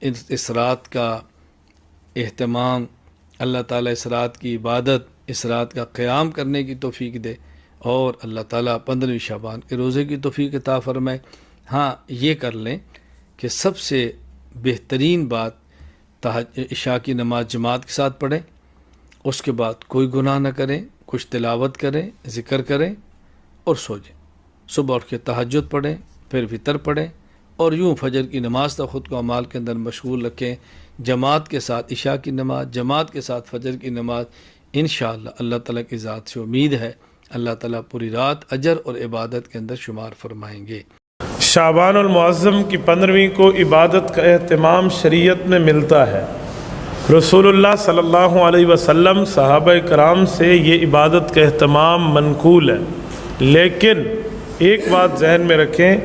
اس رات کا اہتمام، اللہ تعالیٰ اس رات کی عبادت، اس رات کا قیام کرنے کی توفیق دے، اور اللہ تعالیٰ 15 شعبان کے روزے کی توفیق عطا فرمائے۔ ہاں یہ کر لیں کہ سب سے بہترین بات عشاء کی نماز جماعت کے ساتھ پڑھیں، اس کے بعد کوئی گناہ نہ کریں، کچھ تلاوت کریں، ذکر کریں اور سو جائیں۔ صبح اٹھ کے تہجد پڑھیں، پھر وطر پڑھیں، اور یوں فجر کی نماز تک خود کو اعمال کے اندر مشغول رکھیں، جماعت کے ساتھ عشاء کی نماز، جماعت کے ساتھ فجر کی نماز۔ انشاءاللہ اللہ تعالیٰ کی ذات سے امید ہے اللہ تعالیٰ پوری رات اجر اور عبادت کے اندر شمار فرمائیں گے۔ شعبان المعظم کی 15ویں کو عبادت کا اہتمام شریعت میں ملتا ہے۔ رسول اللہ صلی اللہ علیہ وسلم، صحابہ کرام سے یہ عبادت کا اہتمام منقول ہے، لیکن ایک بات ذہن میں رکھیں،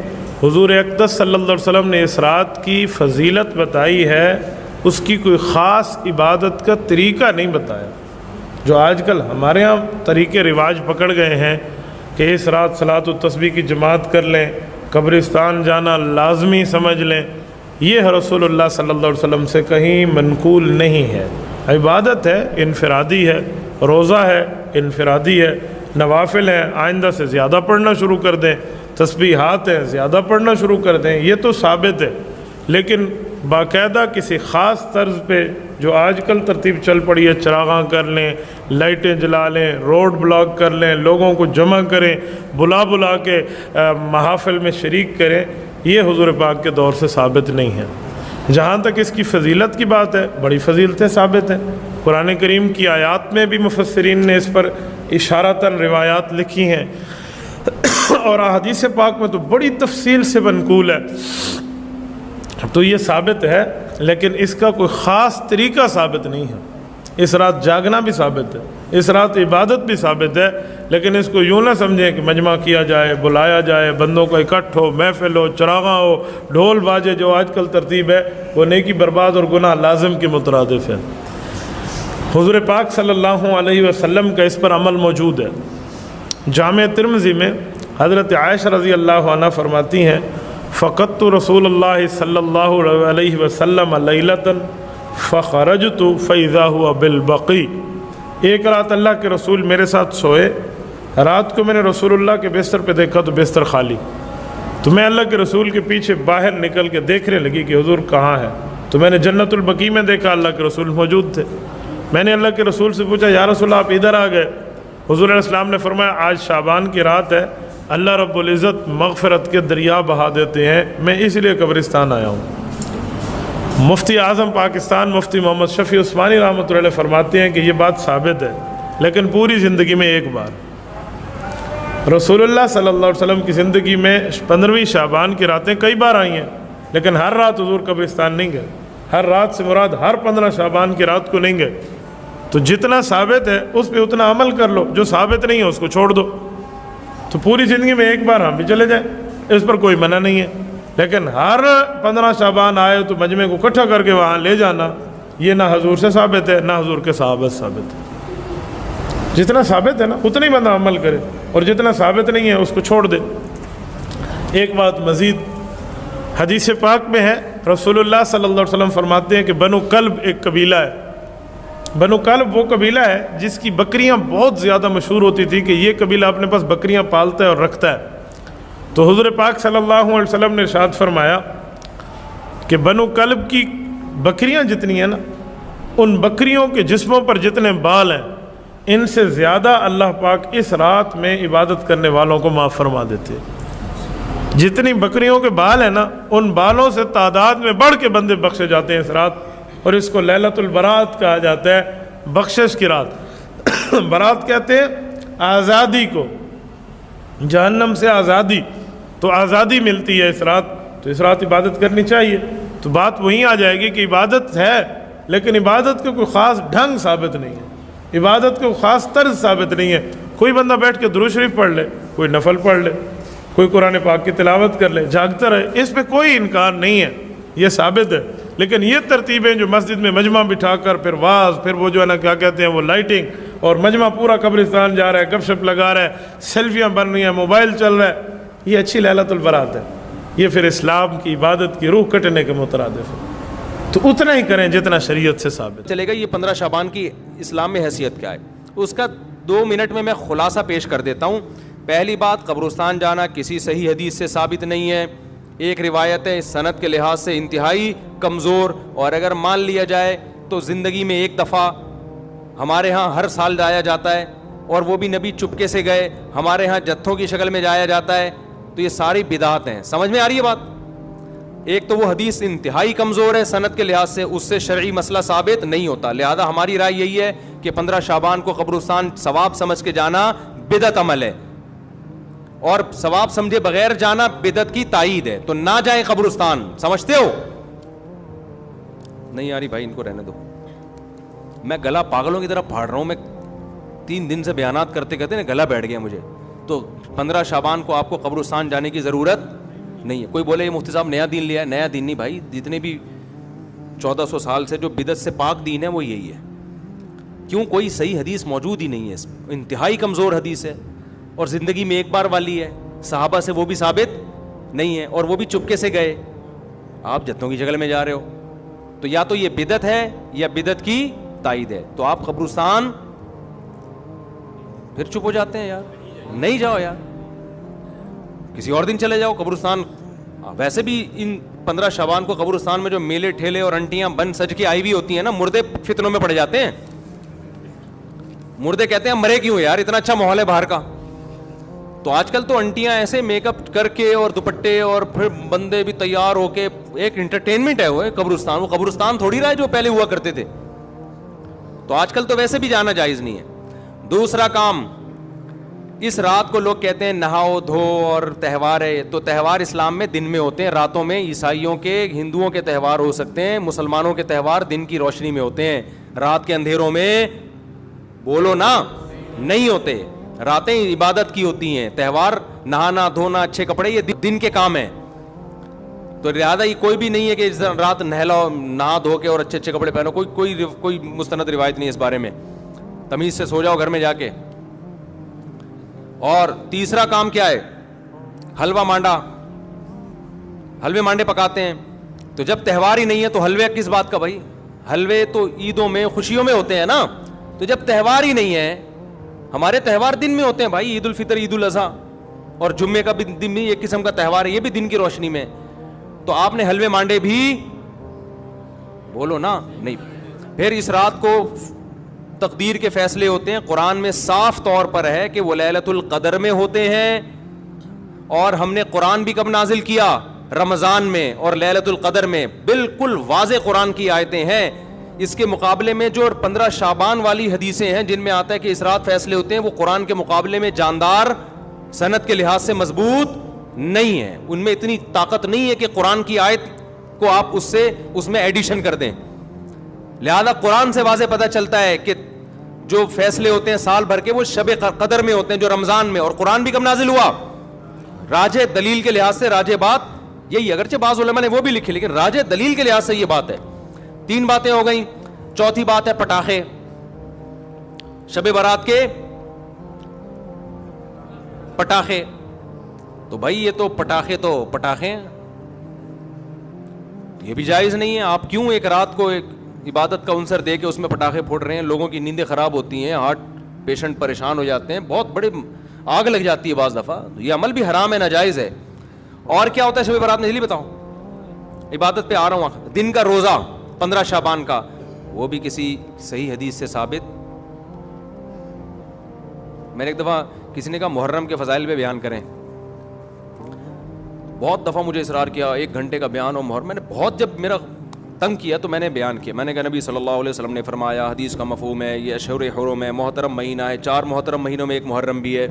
حضور اقدس صلی اللہ علیہ وسلم نے اس رات کی فضیلت بتائی ہے، اس کی کوئی خاص عبادت کا طریقہ نہیں بتایا۔ جو آج کل ہمارے ہاں طریقے رواج پکڑ گئے ہیں کہ اس رات صلاۃ التسبیح کی جماعت کر لیں، قبرستان جانا لازمی سمجھ لیں، یہ رسول اللہ صلی اللہ علیہ وسلم سے کہیں منقول نہیں ہے۔ عبادت ہے، انفرادی ہے، روزہ ہے، انفرادی ہے، نوافل ہیں، آئندہ سے زیادہ پڑھنا شروع کر دیں، تسبیحات ہیں، زیادہ پڑھنا شروع کر دیں، یہ تو ثابت ہے۔ لیکن باقاعدہ کسی خاص طرز پہ جو آج کل ترتیب چل پڑی ہے، چراغاں کر لیں، لائٹیں جلا لیں، روڈ بلاک کر لیں، لوگوں کو جمع کریں، بلا کے محافل میں شریک کریں، یہ حضور پاک کے دور سے ثابت نہیں ہے۔ جہاں تک اس کی فضیلت کی بات ہے، بڑی فضیلتیں ثابت ہیں۔ قرآن کریم کی آیات میں بھی مفسرین نے اس پر اشارتاً روایات لکھی ہیں، اور احادیث پاک میں تو بڑی تفصیل سے منقول ہے، تو یہ ثابت ہے، لیکن اس کا کوئی خاص طریقہ ثابت نہیں ہے۔ اس رات جاگنا بھی ثابت ہے، اس رات عبادت بھی ثابت ہے، لیکن اس کو یوں نہ سمجھیں کہ مجمع کیا جائے، بلایا جائے، بندوں کا اکٹھ ہو، محفل ہو، چراغاں ہو، ڈھول باجے، جو آج کل ترتیب ہے وہ نیکی برباد اور گناہ لازم کے مترادف ہے۔ حضور پاک صلی اللہ علیہ وسلم کا اس پر عمل موجود ہے۔ جامع ترمذی میں حضرت عائشہ رضی اللہ عنہ فرماتی ہیں، فقدت رسول اللہ صلی اللہ علیہ وسلم لیلۃ فخرجت فاذا هو بالبقیع۔ ایک رات اللہ کے رسول میرے ساتھ سوئے، رات کو میں نے رسول اللہ کے بستر پہ دیکھا تو بستر خالی، تو میں اللہ کے رسول کے پیچھے باہر نکل کے دیکھنے لگی کہ حضور کہاں ہے، تو میں نے جنت البقیع میں دیکھا اللہ کے رسول موجود تھے۔ میں نے اللہ کے رسول سے پوچھا، یا رسول اللہ آپ ادھر آ گئے؟ حضور علیہ السلام نے فرمایا، آج شعبان کی رات ہے، اللہ رب العزت مغفرت کے دریا بہا دیتے ہیں، میں اس لیے قبرستان آیا ہوں۔ مفتی اعظم پاکستان مفتی محمد شفیع عثمانی رحمۃ اللہ علیہ فرماتے ہیں کہ یہ بات ثابت ہے، لیکن پوری زندگی میں ایک بار۔ رسول اللہ صلی اللہ علیہ وسلم کی زندگی میں 15ویں شعبان کی راتیں کئی بار آئی ہیں، لیکن ہر رات حضور قبرستان نہیں گئے۔ ہر رات سے مراد ہر 15 شعبان کی رات کو نہیں گئے۔ تو جتنا ثابت ہے اس پہ اتنا عمل کر لو، جو ثابت نہیں ہے اس کو چھوڑ دو۔ تو پوری زندگی میں ایک بار ہم بھی چلے جائیں، اس پر کوئی منع نہیں ہے، لیکن ہر 15 شعبان آئے تو مجمع کو اکٹھا کر کے وہاں لے جانا، یہ نہ حضور سے ثابت ہے، نہ حضور کے صحابہ سے ثابت ہے۔ جتنا ثابت ہے نا اتنا ہی بندہ عمل کرے، اور جتنا ثابت نہیں ہے اس کو چھوڑ دے۔ ایک بات مزید حدیث پاک میں ہے، رسول اللہ صلی اللہ علیہ وسلم فرماتے ہیں کہ بنو کلب ایک قبیلہ ہے۔ بنو کلب وہ قبیلہ ہے جس کی بکریاں بہت زیادہ مشہور ہوتی تھی کہ یہ قبیلہ اپنے پاس بکریاں پالتا ہے اور رکھتا ہے۔ تو حضور پاک صلی اللہ علیہ وسلم نے ارشاد فرمایا کہ بنو کلب کی بکریاں جتنی ہیں نا، ان بکریوں کے جسموں پر جتنے بال ہیں، ان سے زیادہ اللہ پاک اس رات میں عبادت کرنے والوں کو معاف فرما دیتے ہیں۔ جتنی بکریوں کے بال ہیں نا، ان بالوں سے تعداد میں بڑھ کے بندے بخشے جاتے ہیں اس رات، اور اس کو لیلۃ البرات کہا جاتا ہے، بخشش کی رات۔ برات کہتے ہیں آزادی کو، جہنم سے آزادی، تو آزادی ملتی ہے اس رات، تو اس رات عبادت کرنی چاہیے۔ تو بات وہیں آ جائے گی کہ عبادت ہے، لیکن عبادت کا کوئی خاص ڈھنگ ثابت نہیں ہے، عبادت کا کوئی خاص طرز ثابت نہیں ہے۔ کوئی بندہ بیٹھ کے درود شریف پڑھ لے، کوئی نفل پڑھ لے، کوئی قرآن پاک کی تلاوت کر لے، جاگتا رہے، اس پہ کوئی انکار نہیں ہے، یہ ثابت ہے۔ لیکن یہ ترتیبیں جو مسجد میں مجمع بٹھا کر پھر واز، پھر وہ جو ہے نا کیا کہتے ہیں وہ لائٹنگ، اور مجمع پورا قبرستان جا رہا ہے، گپ شپ لگا رہا ہے، سیلفیاں بن رہی ہیں، موبائل چل رہا ہے، یہ اچھی لیلۃ البرات ہے، یہ پھر اسلام کی عبادت کی روح کٹنے کے مترادف ہے۔ تو اتنا ہی کریں جتنا شریعت سے ثابت چلے گا۔ یہ 15 شعبان کی اسلام میں حیثیت کیا ہے، اس کا 2 منٹ میں خلاصہ پیش کر دیتا ہوں۔ پہلی بات، قبرستان جانا کسی صحیح حدیث سے ثابت نہیں ہے، ایک روایت ہے سند کے لحاظ سے انتہائی کمزور، اور اگر مان لیا جائے تو زندگی میں ایک دفعہ، ہمارے ہاں ہر سال جایا جاتا ہے، اور وہ بھی نبی چپکے سے گئے، ہمارے ہاں جتھوں کی شکل میں جایا جاتا ہے، تو یہ ساری بدعات ہیں۔ سمجھ میں آ رہی ہے بات؟ ایک تو وہ حدیث انتہائی کمزور ہے سند کے لحاظ سے، اس سے شرعی مسئلہ ثابت نہیں ہوتا، لہذا ہماری رائے یہی ہے کہ 15 شعبان کو قبرستان ثواب سمجھ کے جانا بدعت عمل ہے، اور ثواب سمجھے بغیر جانا بدعت کی تائید ہے، تو نہ جائیں قبرستان۔ سمجھتے ہو؟ نہیں یاری بھائی ان کو رہنے دو، میں گلا پاگلوں کی طرح پھاڑ رہا ہوں، میں 3 دن سے بیانات کرتے کرتے نا گلا بیٹھ گیا مجھے۔ تو 15 شعبان کو آپ کو قبرستان جانے کی ضرورت نہیں ہے۔ کوئی بولے یہ مفتی صاحب نیا دین لیا ہے، نیا دین نہیں بھائی، جتنے بھی 1400 سال سے جو بدعت سے پاک دین ہے وہ یہی ہے۔ کیوں؟ کوئی صحیح حدیث موجود ہی نہیں ہے، انتہائی کمزور حدیث ہے، اور زندگی میں ایک بار والی ہے، صحابہ سے وہ بھی ثابت نہیں ہے، اور وہ بھی چپکے سے گئے، آپ جتوں کی شکل میں جا رہے ہو، تو یا تو یہ بدعت ہے یا بدعت کی تائید ہے۔ تو آپ قبرستان پھر چپ ہو جاتے ہیں، یار نہیں جاؤ، یار کسی اور دن چلے جاؤ قبرستان۔ ویسے بھی ان 15 شعبان کو قبرستان میں جو میلے ٹھیلے اور انٹیاں بن سج کے آئی ہوئی ہوتی ہیں نا، مردے فتنوں میں پڑ جاتے ہیں، مردے کہتے ہیں مرے کیوں یار، اتنا اچھا ماحول ہے باہر کا۔ تو آج کل تو انٹیاں ایسے میک اپ کر کے اور دوپٹے، اور پھر بندے بھی تیار ہو کے، ایک انٹرٹینمنٹ ہے وہ قبرستان، وہ قبرستان تھوڑی رہا ہے جو پہلے ہوا کرتے تھے۔ تو آج کل تو ویسے بھی جانا جائز نہیں ہے۔ دوسرا کام، اس رات کو لوگ کہتے ہیں نہاؤ دھو اور تہوار ہے، تو تہوار اسلام میں دن میں ہوتے ہیں، راتوں میں عیسائیوں کے ہندوؤں کے تہوار ہو سکتے ہیں، مسلمانوں کے تہوار دن کی روشنی میں ہوتے ہیں، رات کے اندھیروں میں بولو نا نہیں ہوتے، راتیں عبادت کی ہوتی ہیں، تہوار نہانا دھونا اچھے کپڑے یہ دن کے کام ہیں۔ تو لہٰذا یہ کوئی بھی نہیں ہے کہ رات نہلاؤ، نہا دھو کے اور اچھے اچھے کپڑے پہنو، کوئی مستند روایت نہیں اس بارے میں، تمیز سے سو جاؤ گھر میں جا کے۔ اور تیسرا کام کیا ہے؟ حلوہ مانڈا، حلوے مانڈے پکاتے ہیں، تو جب تہوار ہی نہیں ہے تو حلوے کس بات کا بھائی؟ حلوے تو عیدوں میں خوشیوں میں ہوتے ہیں نا، تو جب تہوار ہی نہیں ہے، ہمارے تہوار دن میں ہوتے ہیں بھائی، عید الفطر، عید الاضحیٰ، اور جمعے کا بھی دن میں ایک قسم کا تہوار ہے، یہ بھی دن کی روشنی میں، تو آپ نے حلوے مانڈے بھی بولو نا نہیں۔ پھر اس رات کو تقدیر کے فیصلے ہوتے ہیں، قرآن میں صاف طور پر ہے کہ وہ لیلۃ القدر میں ہوتے ہیں، اور ہم نے قرآن بھی کب نازل کیا؟ رمضان میں اور لیلۃ القدر میں، بالکل واضح قرآن کی آیتیں ہیں۔ اس کے مقابلے میں جو 15 شعبان والی حدیثیں ہیں جن میں آتا ہے کہ اس رات فیصلے ہوتے ہیں، وہ قرآن کے مقابلے میں جاندار، سند کے لحاظ سے مضبوط نہیں ہے، ان میں اتنی طاقت نہیں ہے کہ قرآن کی آیت کو آپ اس میں ایڈیشن کر دیں۔ لہذا قرآن سے واضح پتہ چلتا ہے کہ جو فیصلے ہوتے ہیں سال بھر کے وہ شب قدر میں ہوتے ہیں، جو رمضان میں، اور قرآن بھی کب نازل ہوا؟ راجح دلیل کے لحاظ سے راجح بات یہی، اگرچہ بعض علماء نے وہ بھی لکھی، لیکن راجح دلیل کے لحاظ سے یہ بات ہے۔ 3 باتیں ہو گئیں۔ چوتھی بات ہے پٹاخے، شب برات کے پٹاخے، تو بھائی یہ تو پٹاخے یہ بھی جائز نہیں ہے۔ آپ کیوں ایک رات کو ایک عبادت کا عنصر دے کے اس میں پٹاخے پھوڑ رہے ہیں؟ لوگوں کی نیندیں خراب ہوتی ہیں، ہارٹ پیشنٹ پریشان ہو جاتے ہیں، بہت بڑے آگ لگ جاتی ہے بعض دفعہ، یہ عمل بھی حرام ہے، ناجائز ہے۔ اور کیا ہوتا ہے شب برات میں؟ جلدی بتاؤ، عبادت پہ آ رہا ہوں۔ دن کا روزہ 15 شعبان کا، وہ بھی کسی صحیح حدیث سے ثابت۔ میں نے ایک دفعہ کسی نے کہا محرم کے فضائل پہ بیان کریں، بہت دفعہ مجھے اصرار کیا 1 گھنٹے کا بیان ہو محرم، میں نے بہت جب میرا تنگ کیا تو میں نے بیان کیا، میں نے کہا نبی صلی اللہ علیہ وسلم نے فرمایا، حدیث کا مفہوم ہے یہ اشہر حرم ہے، محترم مہینہ ہے، 4 محترم مہینوں میں 1 محرم بھی ہے،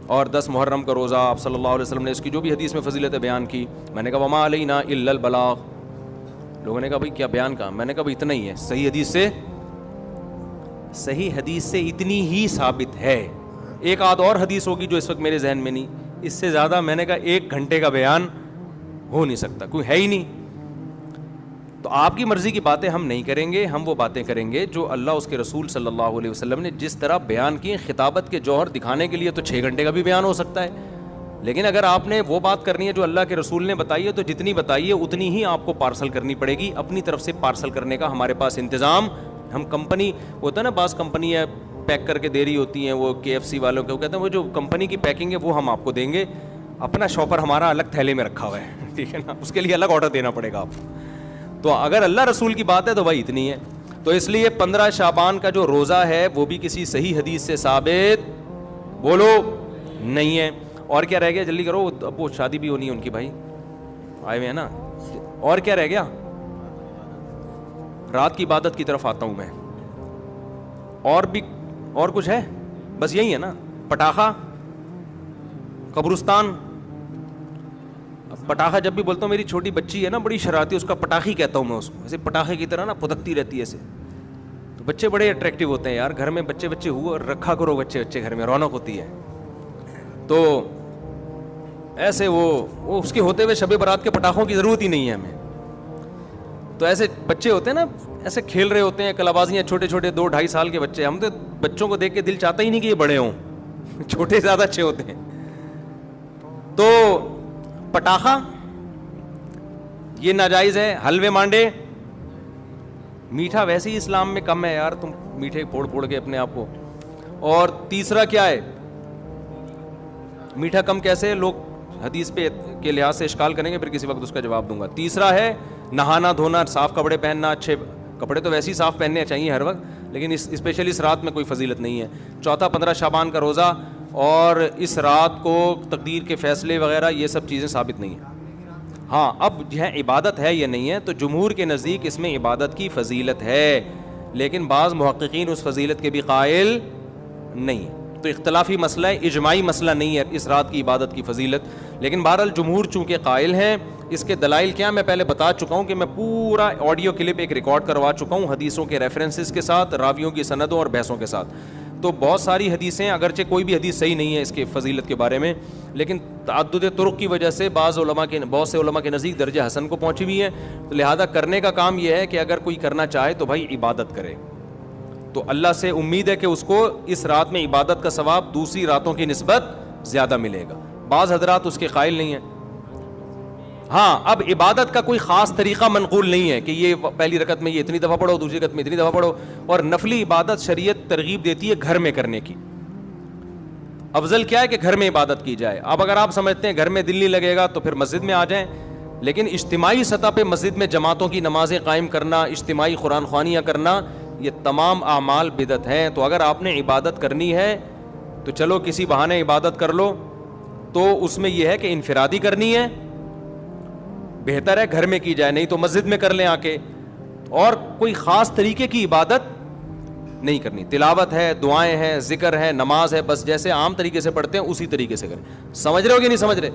اور 10 محرم کا روزہ، آپ صلی اللہ علیہ وسلم نے اس کی جو بھی حدیث میں فضیلت بیان کی۔ میں نے کہا وما علینا الا البلاغ، لوگوں نے کہا بھائی کیا بیان کا؟ میں نے کہا بھائی اتنا ہی ہے، صحیح حدیث سے اتنی ہی ثابت ہے، ایک آدھ اور حدیث ہوگی جو اس وقت میرے ذہن میں نہیں، اس سے زیادہ میں نے کہا 1 گھنٹے کا بیان ہو نہیں سکتا، کوئی ہے ہی نہیں۔ تو آپ کی مرضی کی باتیں ہم نہیں کریں گے, ہم وہ باتیں کریں گے جو اللہ اس کے رسول صلی اللہ علیہ وسلم نے جس طرح بیان کی. خطابت کے جوہر دکھانے کے لیے تو 6 گھنٹے کا بھی بیان ہو سکتا ہے, لیکن اگر آپ نے وہ بات کرنی ہے جو اللہ کے رسول نے بتائی ہے تو جتنی بتائی ہے اتنی ہی آپ کو پارسل کرنی پڑے گی. اپنی طرف سے پارسل کرنے کا ہمارے پاس انتظام, ہم کمپنی ہوتا ہے نا, بعض کمپنی ہے پیک کر کے دے رہی ہوتی ہیں, وہ KFC والوں کے, وہ کہتے ہیں وہ جو کمپنی کی پیکنگ ہے وہ ہم آپ کو دیں گے, اپنا شاپر ہمارا الگ تھیلے میں رکھا ہوا ہے, ٹھیک ہے نا, اس کے لیے الگ آرڈر دینا پڑے گا آپ کو. تو اگر اللہ رسول کی بات ہے تو بھائی اتنی ہے. تو اس لیے 15 شعبان کا جو روزہ ہے وہ بھی کسی صحیح حدیث سے ثابت بولو نہیں ہے. اور کیا رہ گیا, جلدی کرو, اب وہ شادی بھی ہونی ہے ان کی, بھائی آئے ہوئے ہیں نا. اور کیا رہ گیا, رات کی عبادت کی طرف آتا ہوں میں. اور بھی اور کچھ ہے, بس یہی ہے نا, پٹاخہ, قبرستان. پٹاخہ جب بھی بولتا ہوں, میری چھوٹی بچی ہے نا بڑی شرارتی, اس کا پٹاخی کہتا ہوں میں اس کو, ایسے پٹاخے کی طرح نا پھدکتی رہتی ہے ایسے. تو بچے بڑے اٹریکٹیو ہوتے ہیں یار, گھر میں بچے ہوا رکھا کرو, بچے گھر میں رونق ہوتی ہے. تو ایسے وہ اس کے ہوتے ہوئے شب برات کے پٹاخوں کی ضرورت ہی نہیں ہے ہمیں. تو ایسے بچے ہوتے ہیں نا, ایسے کھیل رہے ہوتے ہیں کلابازیاں, چھوٹے 2-2.5 سال کے بچے. ہم تو بچوں کو دیکھ کے دل چاہتا ہی نہیں کہ یہ بڑے ہوں, چھوٹے زیادہ اچھے ہوتے ہیں. تو پٹاخہ یہ ناجائز ہے. حلوے مانڈے, میٹھا ویسے ہی اسلام میں کم ہے یار, تم میٹھے پھوڑ کے اپنے آپ کو. اور تیسرا کیا ہے, میٹھا کم کیسے, لوگ حدیث پہ کے لحاظ سے اشکال کریں گے, پھر کسی وقت اس کا جواب دوں گا. تیسرا ہے نہانا دھونا, صاف کپڑے پہننا. اچھے کپڑے تو ویسے ہی صاف پہننے چاہیے ہر وقت, لیکن اسپیشلی اس رات میں کوئی فضیلت نہیں ہے. چوتھا 15 شعبان کا روزہ, اور اس رات کو تقدیر کے فیصلے وغیرہ یہ سب چیزیں ثابت نہیں ہیں. ہاں اب یہ عبادت ہے یا نہیں ہے, تو جمہور کے نزدیک اس میں عبادت کی فضیلت ہے, لیکن بعض محققین اس فضیلت کے بھی قائل نہیں ہیں. تو اختلافی مسئلہ ہے, اجماعی مسئلہ نہیں ہے اس رات کی عبادت کی فضیلت. لیکن بہرحال جمہور چونکہ قائل ہیں, اس کے دلائل کیا میں پہلے بتا چکا ہوں کہ میں پورا آڈیو کلپ ایک ریکارڈ کروا چکا ہوں حدیثوں کے ریفرنسز کے ساتھ, راویوں کی سندوں اور بحثوں کے ساتھ. تو بہت ساری حدیثیں, اگرچہ کوئی بھی حدیث صحیح نہیں ہے اس کے فضیلت کے بارے میں, لیکن تعدد طرق کی وجہ سے بہت سے علماء کے نزدیک درجہ حسن کو پہنچی ہوئی ہیں. تو لہذا کرنے کا کام یہ ہے کہ اگر کوئی کرنا چاہے تو بھائی عبادت کرے. تو اللہ سے امید ہے کہ اس کو اس رات میں عبادت کا ثواب دوسری راتوں کی نسبت زیادہ ملے گا. بعض حضرات اس کے قائل نہیں ہیں. ہاں اب عبادت کا کوئی خاص طریقہ منقول نہیں ہے کہ یہ پہلی رکعت میں یہ اتنی دفعہ پڑھو, دوسری رکعت میں اتنی دفعہ پڑھو. اور نفلی عبادت شریعت ترغیب دیتی ہے گھر میں کرنے کی. افضل کیا ہے کہ گھر میں عبادت کی جائے. اب اگر آپ سمجھتے ہیں گھر میں دل نہیں لگے گا تو پھر مسجد میں آ جائیں, لیکن اجتماعی سطح پہ مسجد میں جماعتوں کی نمازیں قائم کرنا, اجتماعی قرآن خوانیاں کرنا, یہ تمام اعمال بدعت ہیں. تو اگر آپ نے عبادت کرنی ہے تو چلو کسی بہانے عبادت کر لو, تو اس میں یہ ہے کہ انفرادی کرنی ہے, بہتر ہے گھر میں کی جائے, نہیں تو مسجد میں کر لیں آ کے. اور کوئی خاص طریقے کی عبادت نہیں کرنی. تلاوت ہے, دعائیں ہیں, ذکر ہے, نماز ہے, بس جیسے عام طریقے سے پڑھتے ہیں اسی طریقے سے کریں. سمجھ رہے ہو کہ نہیں سمجھ رہے؟